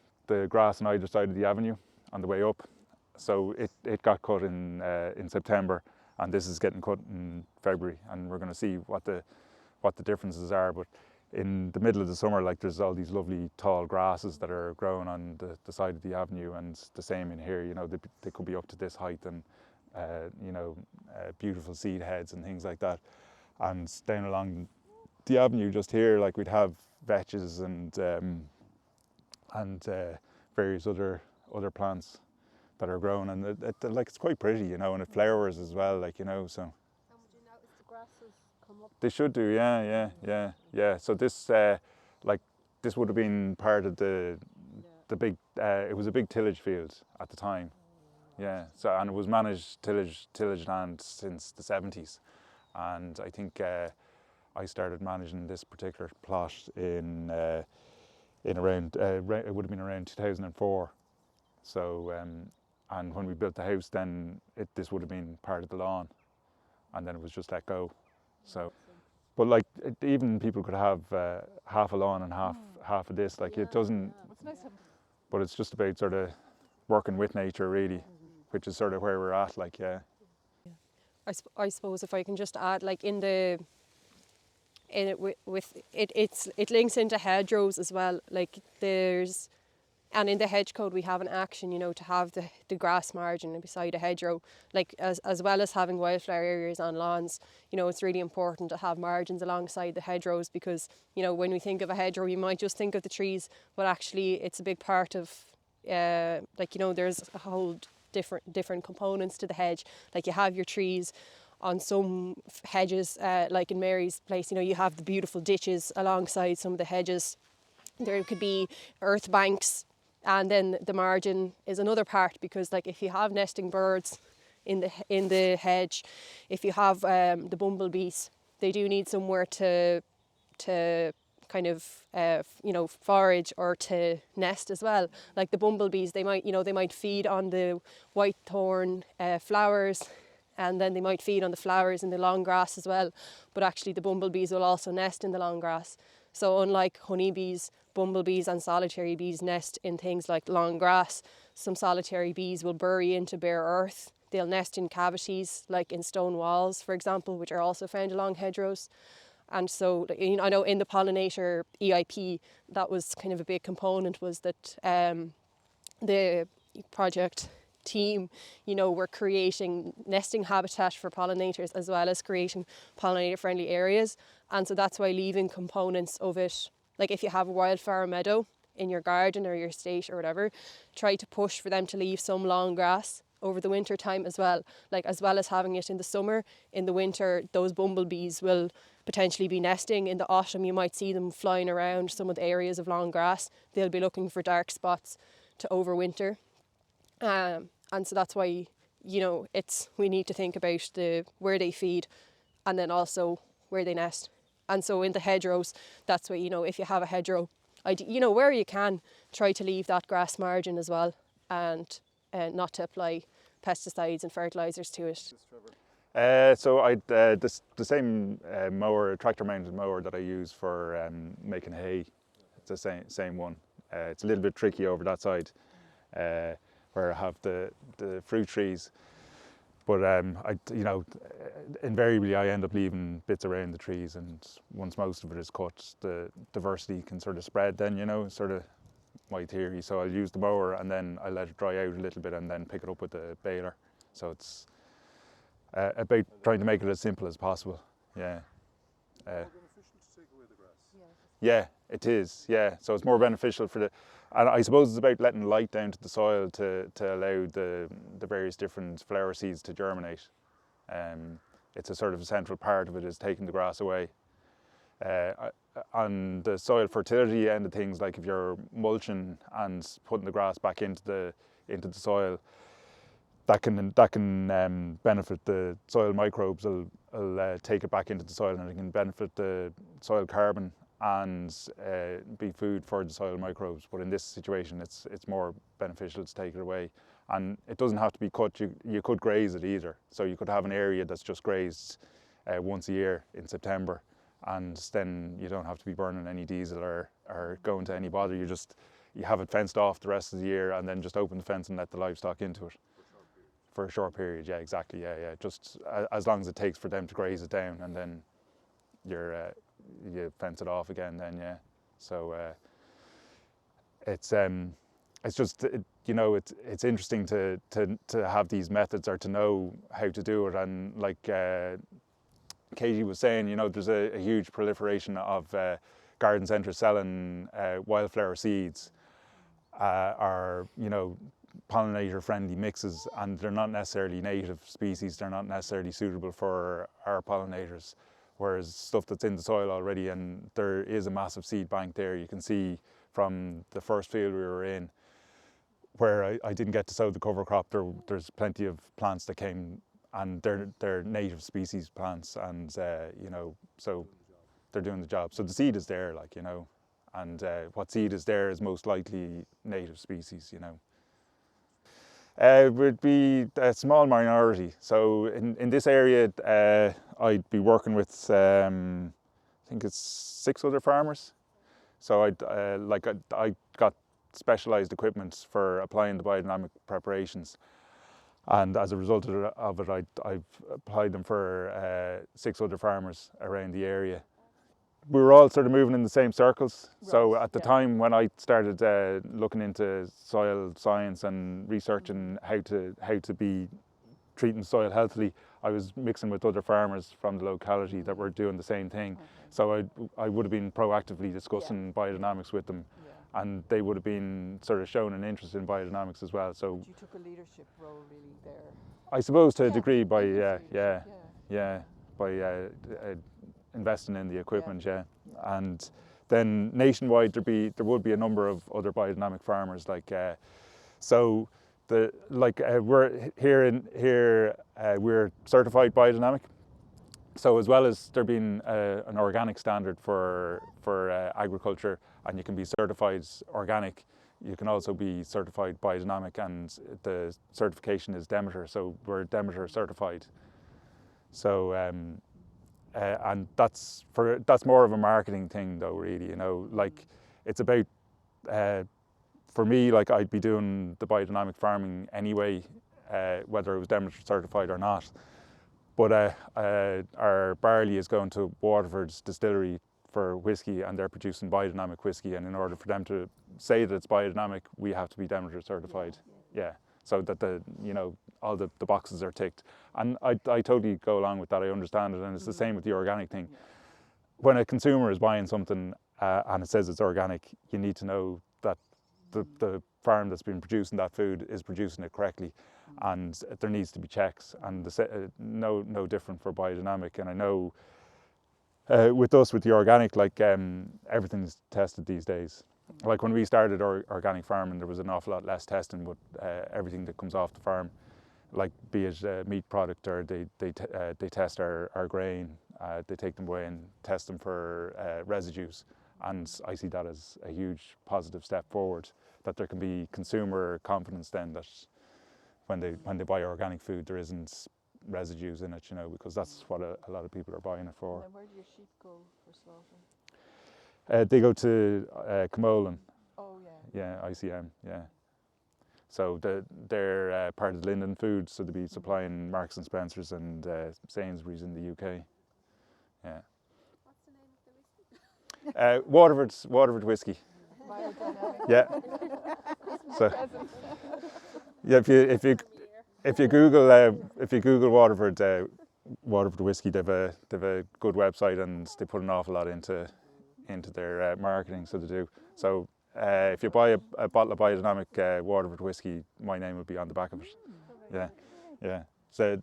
grass on either side of the avenue on the way up. So it got cut in September, and this is getting cut in February, and we're going to see what the differences are. But in the middle of the summer, like, there's all these lovely tall grasses that are growing on the side of the avenue, and the same in here. You know, they could be up to this height, and you know, beautiful seed heads and things like that. And down along the avenue just here, like, we'd have vetches and various other plants that are grown, and like, it's quite pretty, you know, and it flowers as well, like, you know. So. And would you notice the grasses come up? They should do, yeah. So this, like, this would have been part of the big. It was a big tillage field at the time, yeah. So, and it was managed tillage land since the 70s, and I think I started managing this particular plot in around it would have been around 2004. So and when we built the house, then this would have been part of the lawn, and then it was just let go. So, but like, even people could have half a lawn and half of this. Like, it doesn't. It's nice to have But it's just about sort of working with nature, really, which is sort of where we're at. Like, yeah. I suppose if I can just add, like, it links into hedgerows as well. Like, and in the hedge code we have an action, you know, to have the grass margin beside a hedgerow, like, as well as having wildflower areas on lawns. You know, it's really important to have margins alongside the hedgerows, because, you know, when we think of a hedgerow, you might just think of the trees, but actually it's a big part of, like, you know, there's a whole different components to the hedge. Like, you have your trees on some hedges, like in Mary's place, you know, you have the beautiful ditches alongside some of the hedges. There could be earth banks. And then the margin is another part, because, like, if you have nesting birds in the hedge, if you have the bumblebees, they do need somewhere to kind of you know, forage or to nest as well. Like, the bumblebees, they might feed on the white thorn flowers, and then they might feed on the flowers in the long grass as well. But actually, the bumblebees will also nest in the long grass. So unlike honeybees, bumblebees and solitary bees nest in things like long grass. Some solitary bees will bury into bare earth. They'll nest in cavities, like in stone walls, for example, which are also found along hedgerows. And so, you know, I know in the pollinator EIP, that was kind of a big component, was that the project team, you know, were creating nesting habitat for pollinators, as well as creating pollinator friendly areas. And so that's why leaving components of it, like if you have a wildflower meadow in your garden or your estate or whatever, try to push for them to leave some long grass over the winter time as well. Like, as well as having it in the summer, in the winter, those bumblebees will potentially be nesting. In the autumn, you might see them flying around some of the areas of long grass. They'll be looking for dark spots to overwinter. And so that's why, you know, we need to think about where they feed, and then also where they nest. And so in the hedgerows, that's why, you know, if you have a hedgerow, you know, where you can, try to leave that grass margin as well, and not to apply pesticides and fertilisers to it. So the same mower, tractor-mounted mower that I use for making hay, it's the same one. It's a little bit tricky over that side, where I have the fruit trees. But you know, invariably I end up leaving bits around the trees, and once most of it is cut, the diversity can sort of spread then, you know, sort of my theory. So I'll use the mower, and then I let it dry out a little bit, and then pick it up with the baler. So it's about trying to make it as simple as possible. Yeah. More beneficial to take away the grass. Yeah. Yeah, it is. Yeah, so it's more beneficial for the, and I suppose it's about letting light down to the soil to allow the various different flower seeds to germinate. It's a sort of a central part of it is taking the grass away. On the soil fertility end of things, like if you're mulching and putting the grass back into the soil, that can benefit the soil microbes. Will take it back into the soil, and it can benefit the soil carbon and be food for the soil microbes. But in this situation, it's more beneficial to take it away, and it doesn't have to be cut. You could graze it either. So you could have an area that's just grazed once a year in September, and then you don't have to be burning any diesel or going to any bother. You have it fenced off the rest of the year, and then just open the fence and let the livestock into it for a short period. Yeah, exactly. Yeah. Just as long as it takes for them to graze it down, and then you fence it off again. Then yeah. So it's just it's interesting to have these methods, or to know how to do it. And like Katie was saying, there's a huge proliferation of garden centres selling wildflower seeds, or pollinator friendly mixes, and they're not necessarily native species. They're not necessarily suitable for our pollinators, whereas stuff that's in the soil already, and there is a massive seed bank there. You can see from the first field we were in, where I didn't get to sow the cover crop, there's plenty of plants that came, and they're native species plants, and so they're doing the job. So the seed is there, and what seed is there is most likely native species. It would be a small minority. So in this area, I'd be working with I think it's 6 other farmers. So I got specialised equipment for applying the biodynamic preparations, and as a result of it, I've applied them for 6 other farmers around the area. We were all sort of moving in the same circles. Right. So at the time when I started looking into soil science and researching how to be treating soil healthily, I was mixing with other farmers from the locality that were doing the same thing. Okay. So I would have been proactively discussing biodynamics with them, and they would have been sort of shown an interest in biodynamics as well. So you took a leadership role really there. I suppose to a degree by investing in the equipment, and then nationwide there would be a number of other biodynamic farmers, we're here we're certified biodynamic. So as well as there being an organic standard for agriculture, and you can be certified organic, you can also be certified biodynamic, and the certification is Demeter, so we're Demeter certified. So and that's more of a marketing thing though, really. It's about for me, I'd be doing the biodynamic farming anyway, whether it was Demeter certified or not. But our barley is going to Waterford's distillery for whiskey, and they're producing biodynamic whiskey, and in order for them to say that it's biodynamic, we have to be Demeter certified. So that all the boxes are ticked, and I totally go along with that. I understand it, and it's the same with the organic thing. When a consumer is buying something and it says it's organic, you need to know that the farm that's been producing that food is producing it correctly, and there needs to be checks, and no different for biodynamic. And I know with the organic, everything's tested these days. Like when we started our organic farming, there was an awful lot less testing with everything that comes off the farm, be it a meat product, or they test our grain, they take them away and test them for residues, and I see that as a huge positive step forward, that there can be consumer confidence then that when they buy organic food, there isn't residues in it, because that's what a lot of people are buying it for. And where do your sheep go for slaughtering? They go to Camolan. Oh yeah. Yeah, ICM. Yeah. So they're part of Linden Foods, so they'll be supplying Marks and Spencers and Sainsbury's in the UK. Yeah. What's the name of the whiskey? Waterford whiskey. Yeah. So yeah, if you Google Waterford whiskey, they've a good website, and they put an awful lot into into their marketing, so they do. So if you buy a bottle of biodynamic Waterford whiskey, my name will be on the back of it. Yeah, yeah. So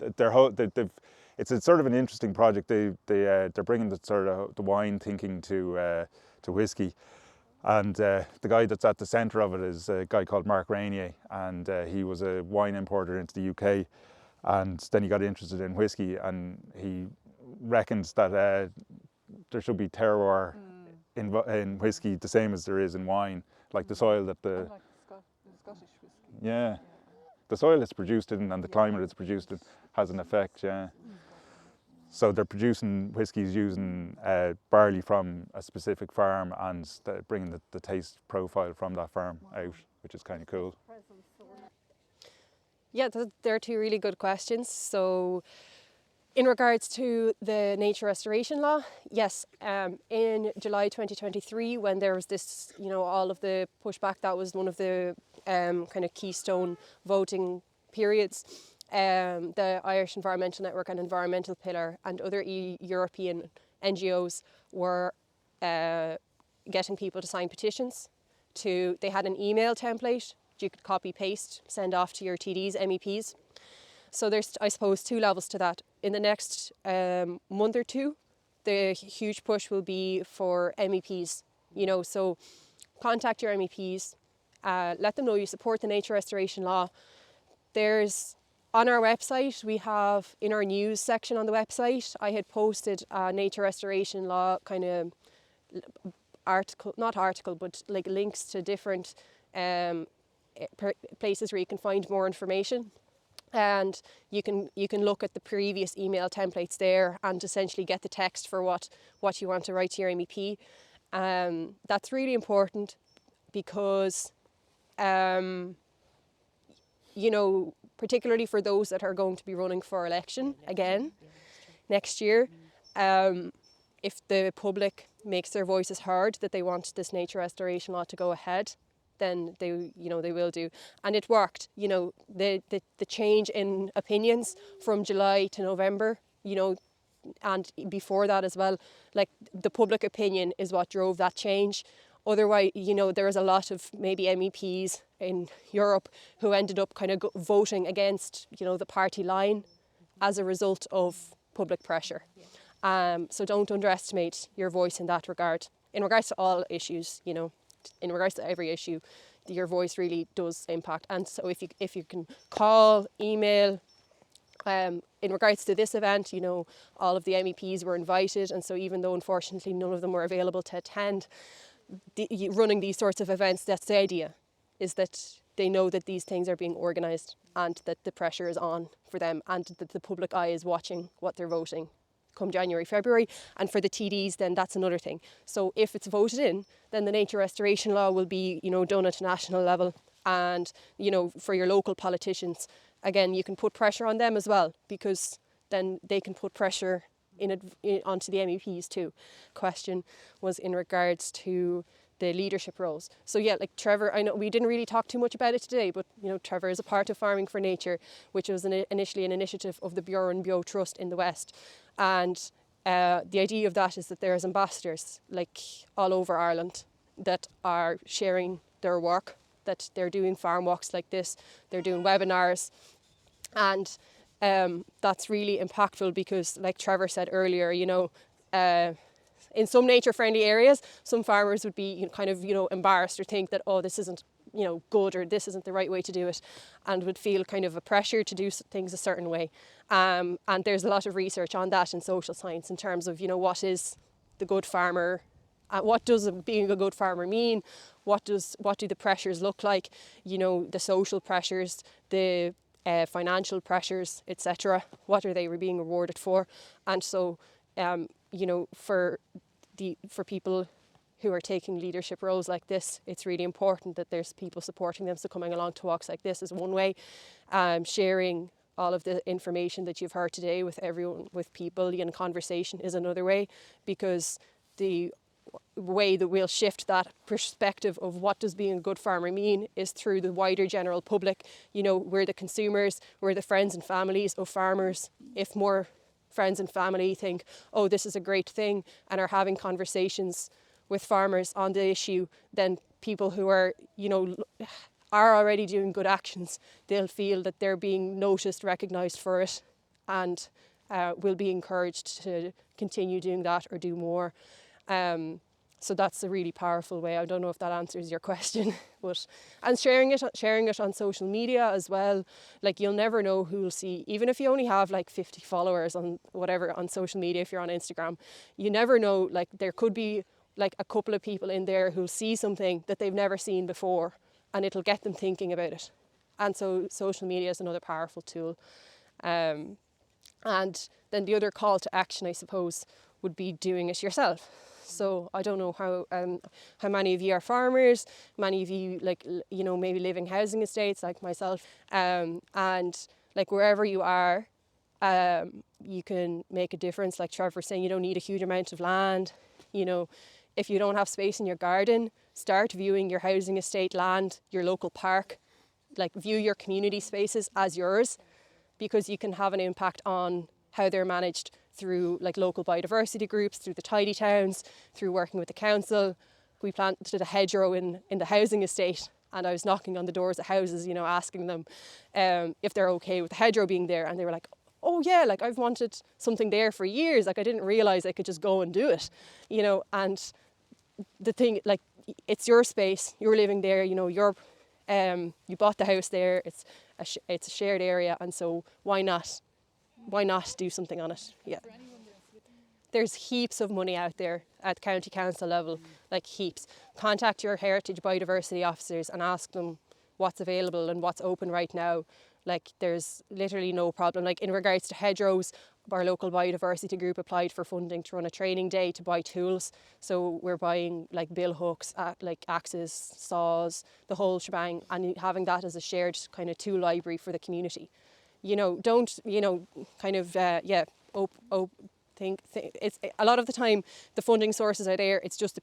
it's a sort of an interesting project. They're bringing the sort of the wine thinking to whiskey, and the guy that's at the centre of it is a guy called Mark Rainier, and he was a wine importer into the UK, and then he got interested in whiskey, and he reckons that there should be terroir in whiskey the same as there is in wine, like the soil that Like the Scottish whiskey. yeah, the soil it's produced in and the climate it's produced in has an effect, yeah. So they're producing whiskies using barley from a specific farm and bringing the taste profile from that farm out, which is kind of cool. Yeah, they're two really good questions. So in regards to the nature restoration law, yes, in July 2023, when there was this, all of the pushback, that was one of the kind of keystone voting periods. The Irish Environmental Network and Environmental Pillar and other European NGOs were getting people to sign petitions. They had an email template you could copy paste, send off to your TDs, MEPs. So there's, I suppose, two levels to that. In the next month or two, the huge push will be for MEPs. So contact your MEPs, let them know you support the nature restoration law. There's on our website, we have in our news section on the website, I had posted a nature restoration law kind of but like links to different places where you can find more information. And you can look at the previous email templates there and essentially get the text for what you want to write to your MEP. That's really important because, particularly for those that are going to be running for election again next year, if the public makes their voices heard that they want this nature restoration law to go ahead, then they will do. And it worked. The change in opinions from July to November, and before that as well, like the public opinion is what drove that change. Otherwise, there was a lot of maybe MEPs in Europe who ended up kind of voting against, the party line as a result of public pressure. So don't underestimate your voice in that regard. In regards to all issues, in regards to every issue, your voice really does impact. And so if you can call, email, in regards to this event, all of the MEPs were invited, and so even though unfortunately none of them were available to attend, running these sorts of events, that's the idea, is that they know that these things are being organised and that the pressure is on for them and that the public eye is watching what they're voting come January, February. And for the TDs, then that's another thing. So if it's voted in, then the nature restoration law will be, done at a national level. And, for your local politicians, again, you can put pressure on them as well, because then they can put pressure onto the MEPs too. Question was in regards to the leadership roles. So yeah, like Trevor, I know we didn't really talk too much about it today, but Trevor is a part of Farming for Nature, which was initially an initiative of the Bjorn Bio Trust in the West. And the idea of that is that there's ambassadors like all over Ireland that are sharing their work, that they're doing farm walks like this, they're doing webinars, and that's really impactful because, like Trevor said earlier, in some nature-friendly areas, some farmers would be embarrassed or think that, oh, this isn't good, or this isn't the right way to do it, and would feel kind of a pressure to do things a certain way. And there's a lot of research on that in social science in terms of what is the good farmer, what does being a good farmer mean, what do the pressures look like, the social pressures, the financial pressures, etc. What are they being rewarded for? And so for people who are taking leadership roles like this, it's really important that there's people supporting them. So coming along to walks like this is one way. Sharing all of the information that you've heard today with everyone, with people in conversation is another way, because the way that we'll shift that perspective of what does being a good farmer mean is through the wider general public. We're the consumers, we're the friends and families of farmers. If more friends and family think, oh, this is a great thing, and are having conversations with farmers on the issue, then people who are, are already doing good actions, they'll feel that they're being noticed, recognised for it, and will be encouraged to continue doing that or do more. So that's a really powerful way. I don't know if that answers your question, and sharing it on social media as well. Like, you'll never know who will see, even if you only have like 50 followers on social media. If you're on Instagram, you never know. Like, there could be like a couple of people in there who'll see something that they've never seen before, and it'll get them thinking about it. And so social media is another powerful tool. And then the other call to action, I suppose, would be doing it yourself. So I don't know how many of you are farmers, many of you maybe live in housing estates like myself, and like wherever you are, you can make a difference. Like Trevor was saying, you don't need a huge amount of land. If you don't have space in your garden, start viewing your housing estate land, your local park, like view your community spaces as yours, because you can have an impact on how they're managed through like local biodiversity groups, through the tidy towns, through working with the council. We planted a hedgerow in the housing estate, and I was knocking on the doors of houses, asking them if they're okay with the hedgerow being there, and they were like, oh yeah, like I've wanted something there for years, like I didn't realise I could just go and do it, and the thing, like, it's your space, you're living there, you bought the house there, it's a shared area, and so why not do something on it? Yeah. There's heaps of money out there at county council level, like heaps. Contact your heritage biodiversity officers and ask them what's available and what's open right now. Like, there's literally no problem. Like, in regards to hedgerows, our local biodiversity group applied for funding to run a training day to buy tools. So we're buying like bill hooks, like axes, saws, the whole shebang, and having that as a shared kind of tool library for the community. Don't, think it's a lot of the time the funding sources are there. It's just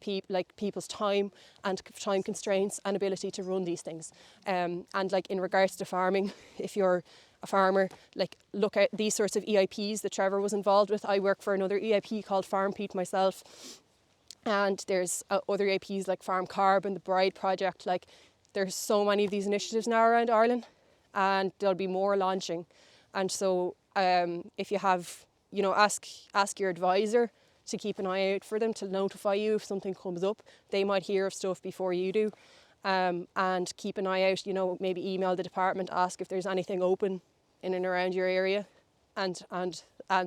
people's time and time constraints and ability to run these things. And like in regards to farming, if you're a farmer, like look at these sorts of EIPs that Trevor was involved with. I work for another EIP called Farm Pete myself, and there's other EIPs like Farm Carb and the Bride Project. Like, there's so many of these initiatives now around Ireland, and there'll be more launching. And so if you have, ask your advisor to keep an eye out for them, to notify you if something comes up. They might hear of stuff before you do. And keep an eye out, maybe email the department, ask if there's anything open in and around your area, and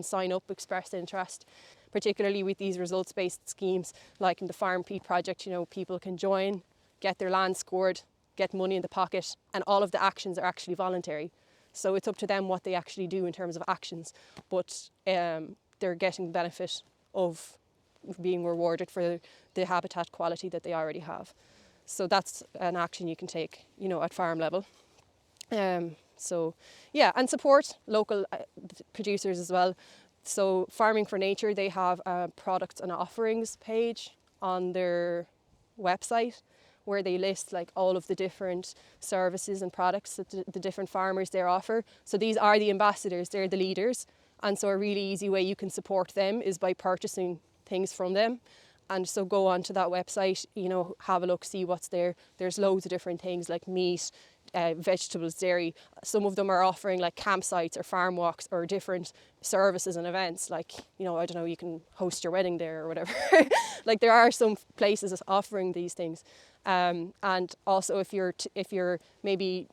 sign up, express interest. Particularly with these results-based schemes, like in the Farm Pete project, people can join, get their land scored, get money in the pocket, and all of the actions are actually voluntary. So it's up to them what they actually do in terms of actions, but they're getting the benefit of being rewarded for the habitat quality that they already have. So that's an action you can take, at farm level. And support local producers as well. So Farming for Nature, they have a products and offerings page on their website, where they list like all of the different services and products that the different farmers there offer. So these are the ambassadors, they're the leaders. And so a really easy way you can support them is by purchasing things from them. And so go onto that website, have a look, see what's there. There's loads of different things like meat, vegetables, dairy. Some of them are offering like campsites or farm walks or different services and events. Like, I don't know, you can host your wedding there or whatever. Like, there are some places offering these things. And also if you're maybe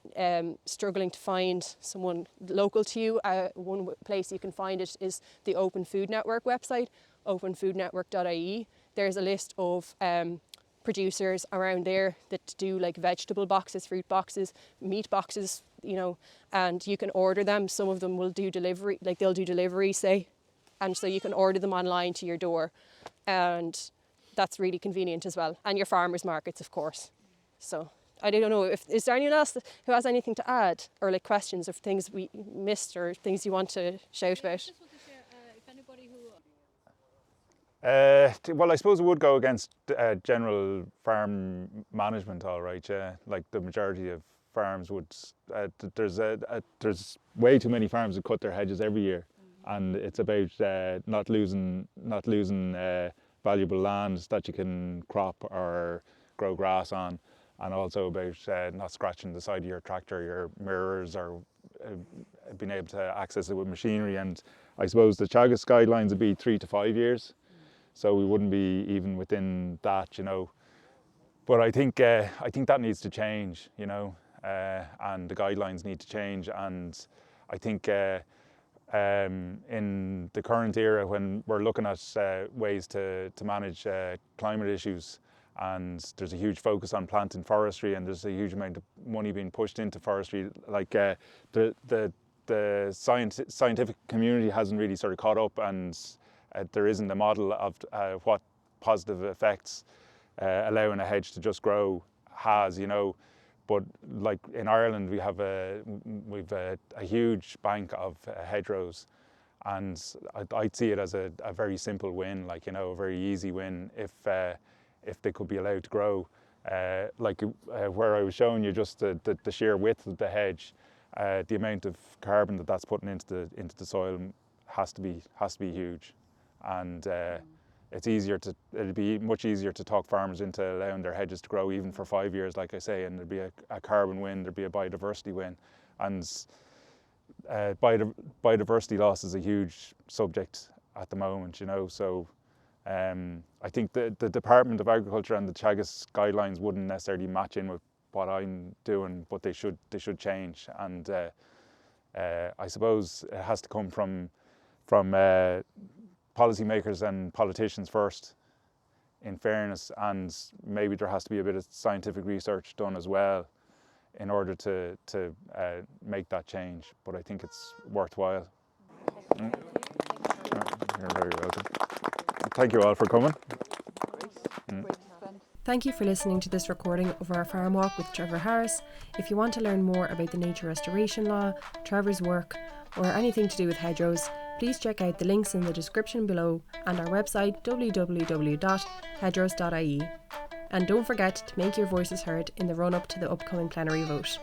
struggling to find someone local to you, one place you can find it is the Open Food Network website, openfoodnetwork.ie. There's a list of producers around there that do like vegetable boxes, fruit boxes, meat boxes, and you can order them. Some of them will do delivery, like they'll do delivery, say, and so you can order them online to your door, and that's really convenient as well. And your farmers markets, of course. So I don't know, is there anyone else who has anything to add, or like questions of things we missed or things you want to shout about? Just want to share, if anybody who well, I suppose it would go against general farm management, all right. Yeah, like the majority of farms would. There's way too many farms that cut their hedges every year, and it's about not losing valuable land that you can crop or grow grass on, and also about not scratching the side of your tractor, your mirrors, or being able to access it with machinery. And I suppose the Teagasc guidelines would be 3 to 5 years, so we wouldn't be even within that, you know. But I think that needs to change, you know, and the guidelines need to change. And I think in the current era, when we're looking at ways to manage climate issues, and there's a huge focus on planting forestry, and there's a huge amount of money being pushed into forestry, like the scientific community hasn't really sort of caught up, and there isn't a model of what positive effects allowing a hedge to just grow has, you know. But like in Ireland, we've a huge bank of hedgerows, and I'd see it as a very simple win, like, you know, a very easy win if they could be allowed to grow. Where I was showing you just the sheer width of the hedge, the amount of carbon that's putting into the soil has to be huge, and it'd be much easier to talk farmers into allowing their hedges to grow even for 5 years, like I say, and there'd be a carbon win, there'd be a biodiversity win. And biodiversity loss is a huge subject at the moment, you know. So I think the Department of Agriculture and the Teagasc guidelines wouldn't necessarily match in with what I'm doing, but they should change. And I suppose it has to come from policymakers and politicians first, in fairness, and maybe there has to be a bit of scientific research done as well in order to make that change. But I think it's worthwhile. You're very welcome. Thank you all for coming. Thank you for listening to this recording of our farm walk with Trevor Harris. If you want to learn more about the nature restoration law, Trevor's work, or anything to do with hedgerows, please check out the links in the description below and our website www.hedgerows.ie. And don't forget to make your voices heard in the run-up to the upcoming plenary vote.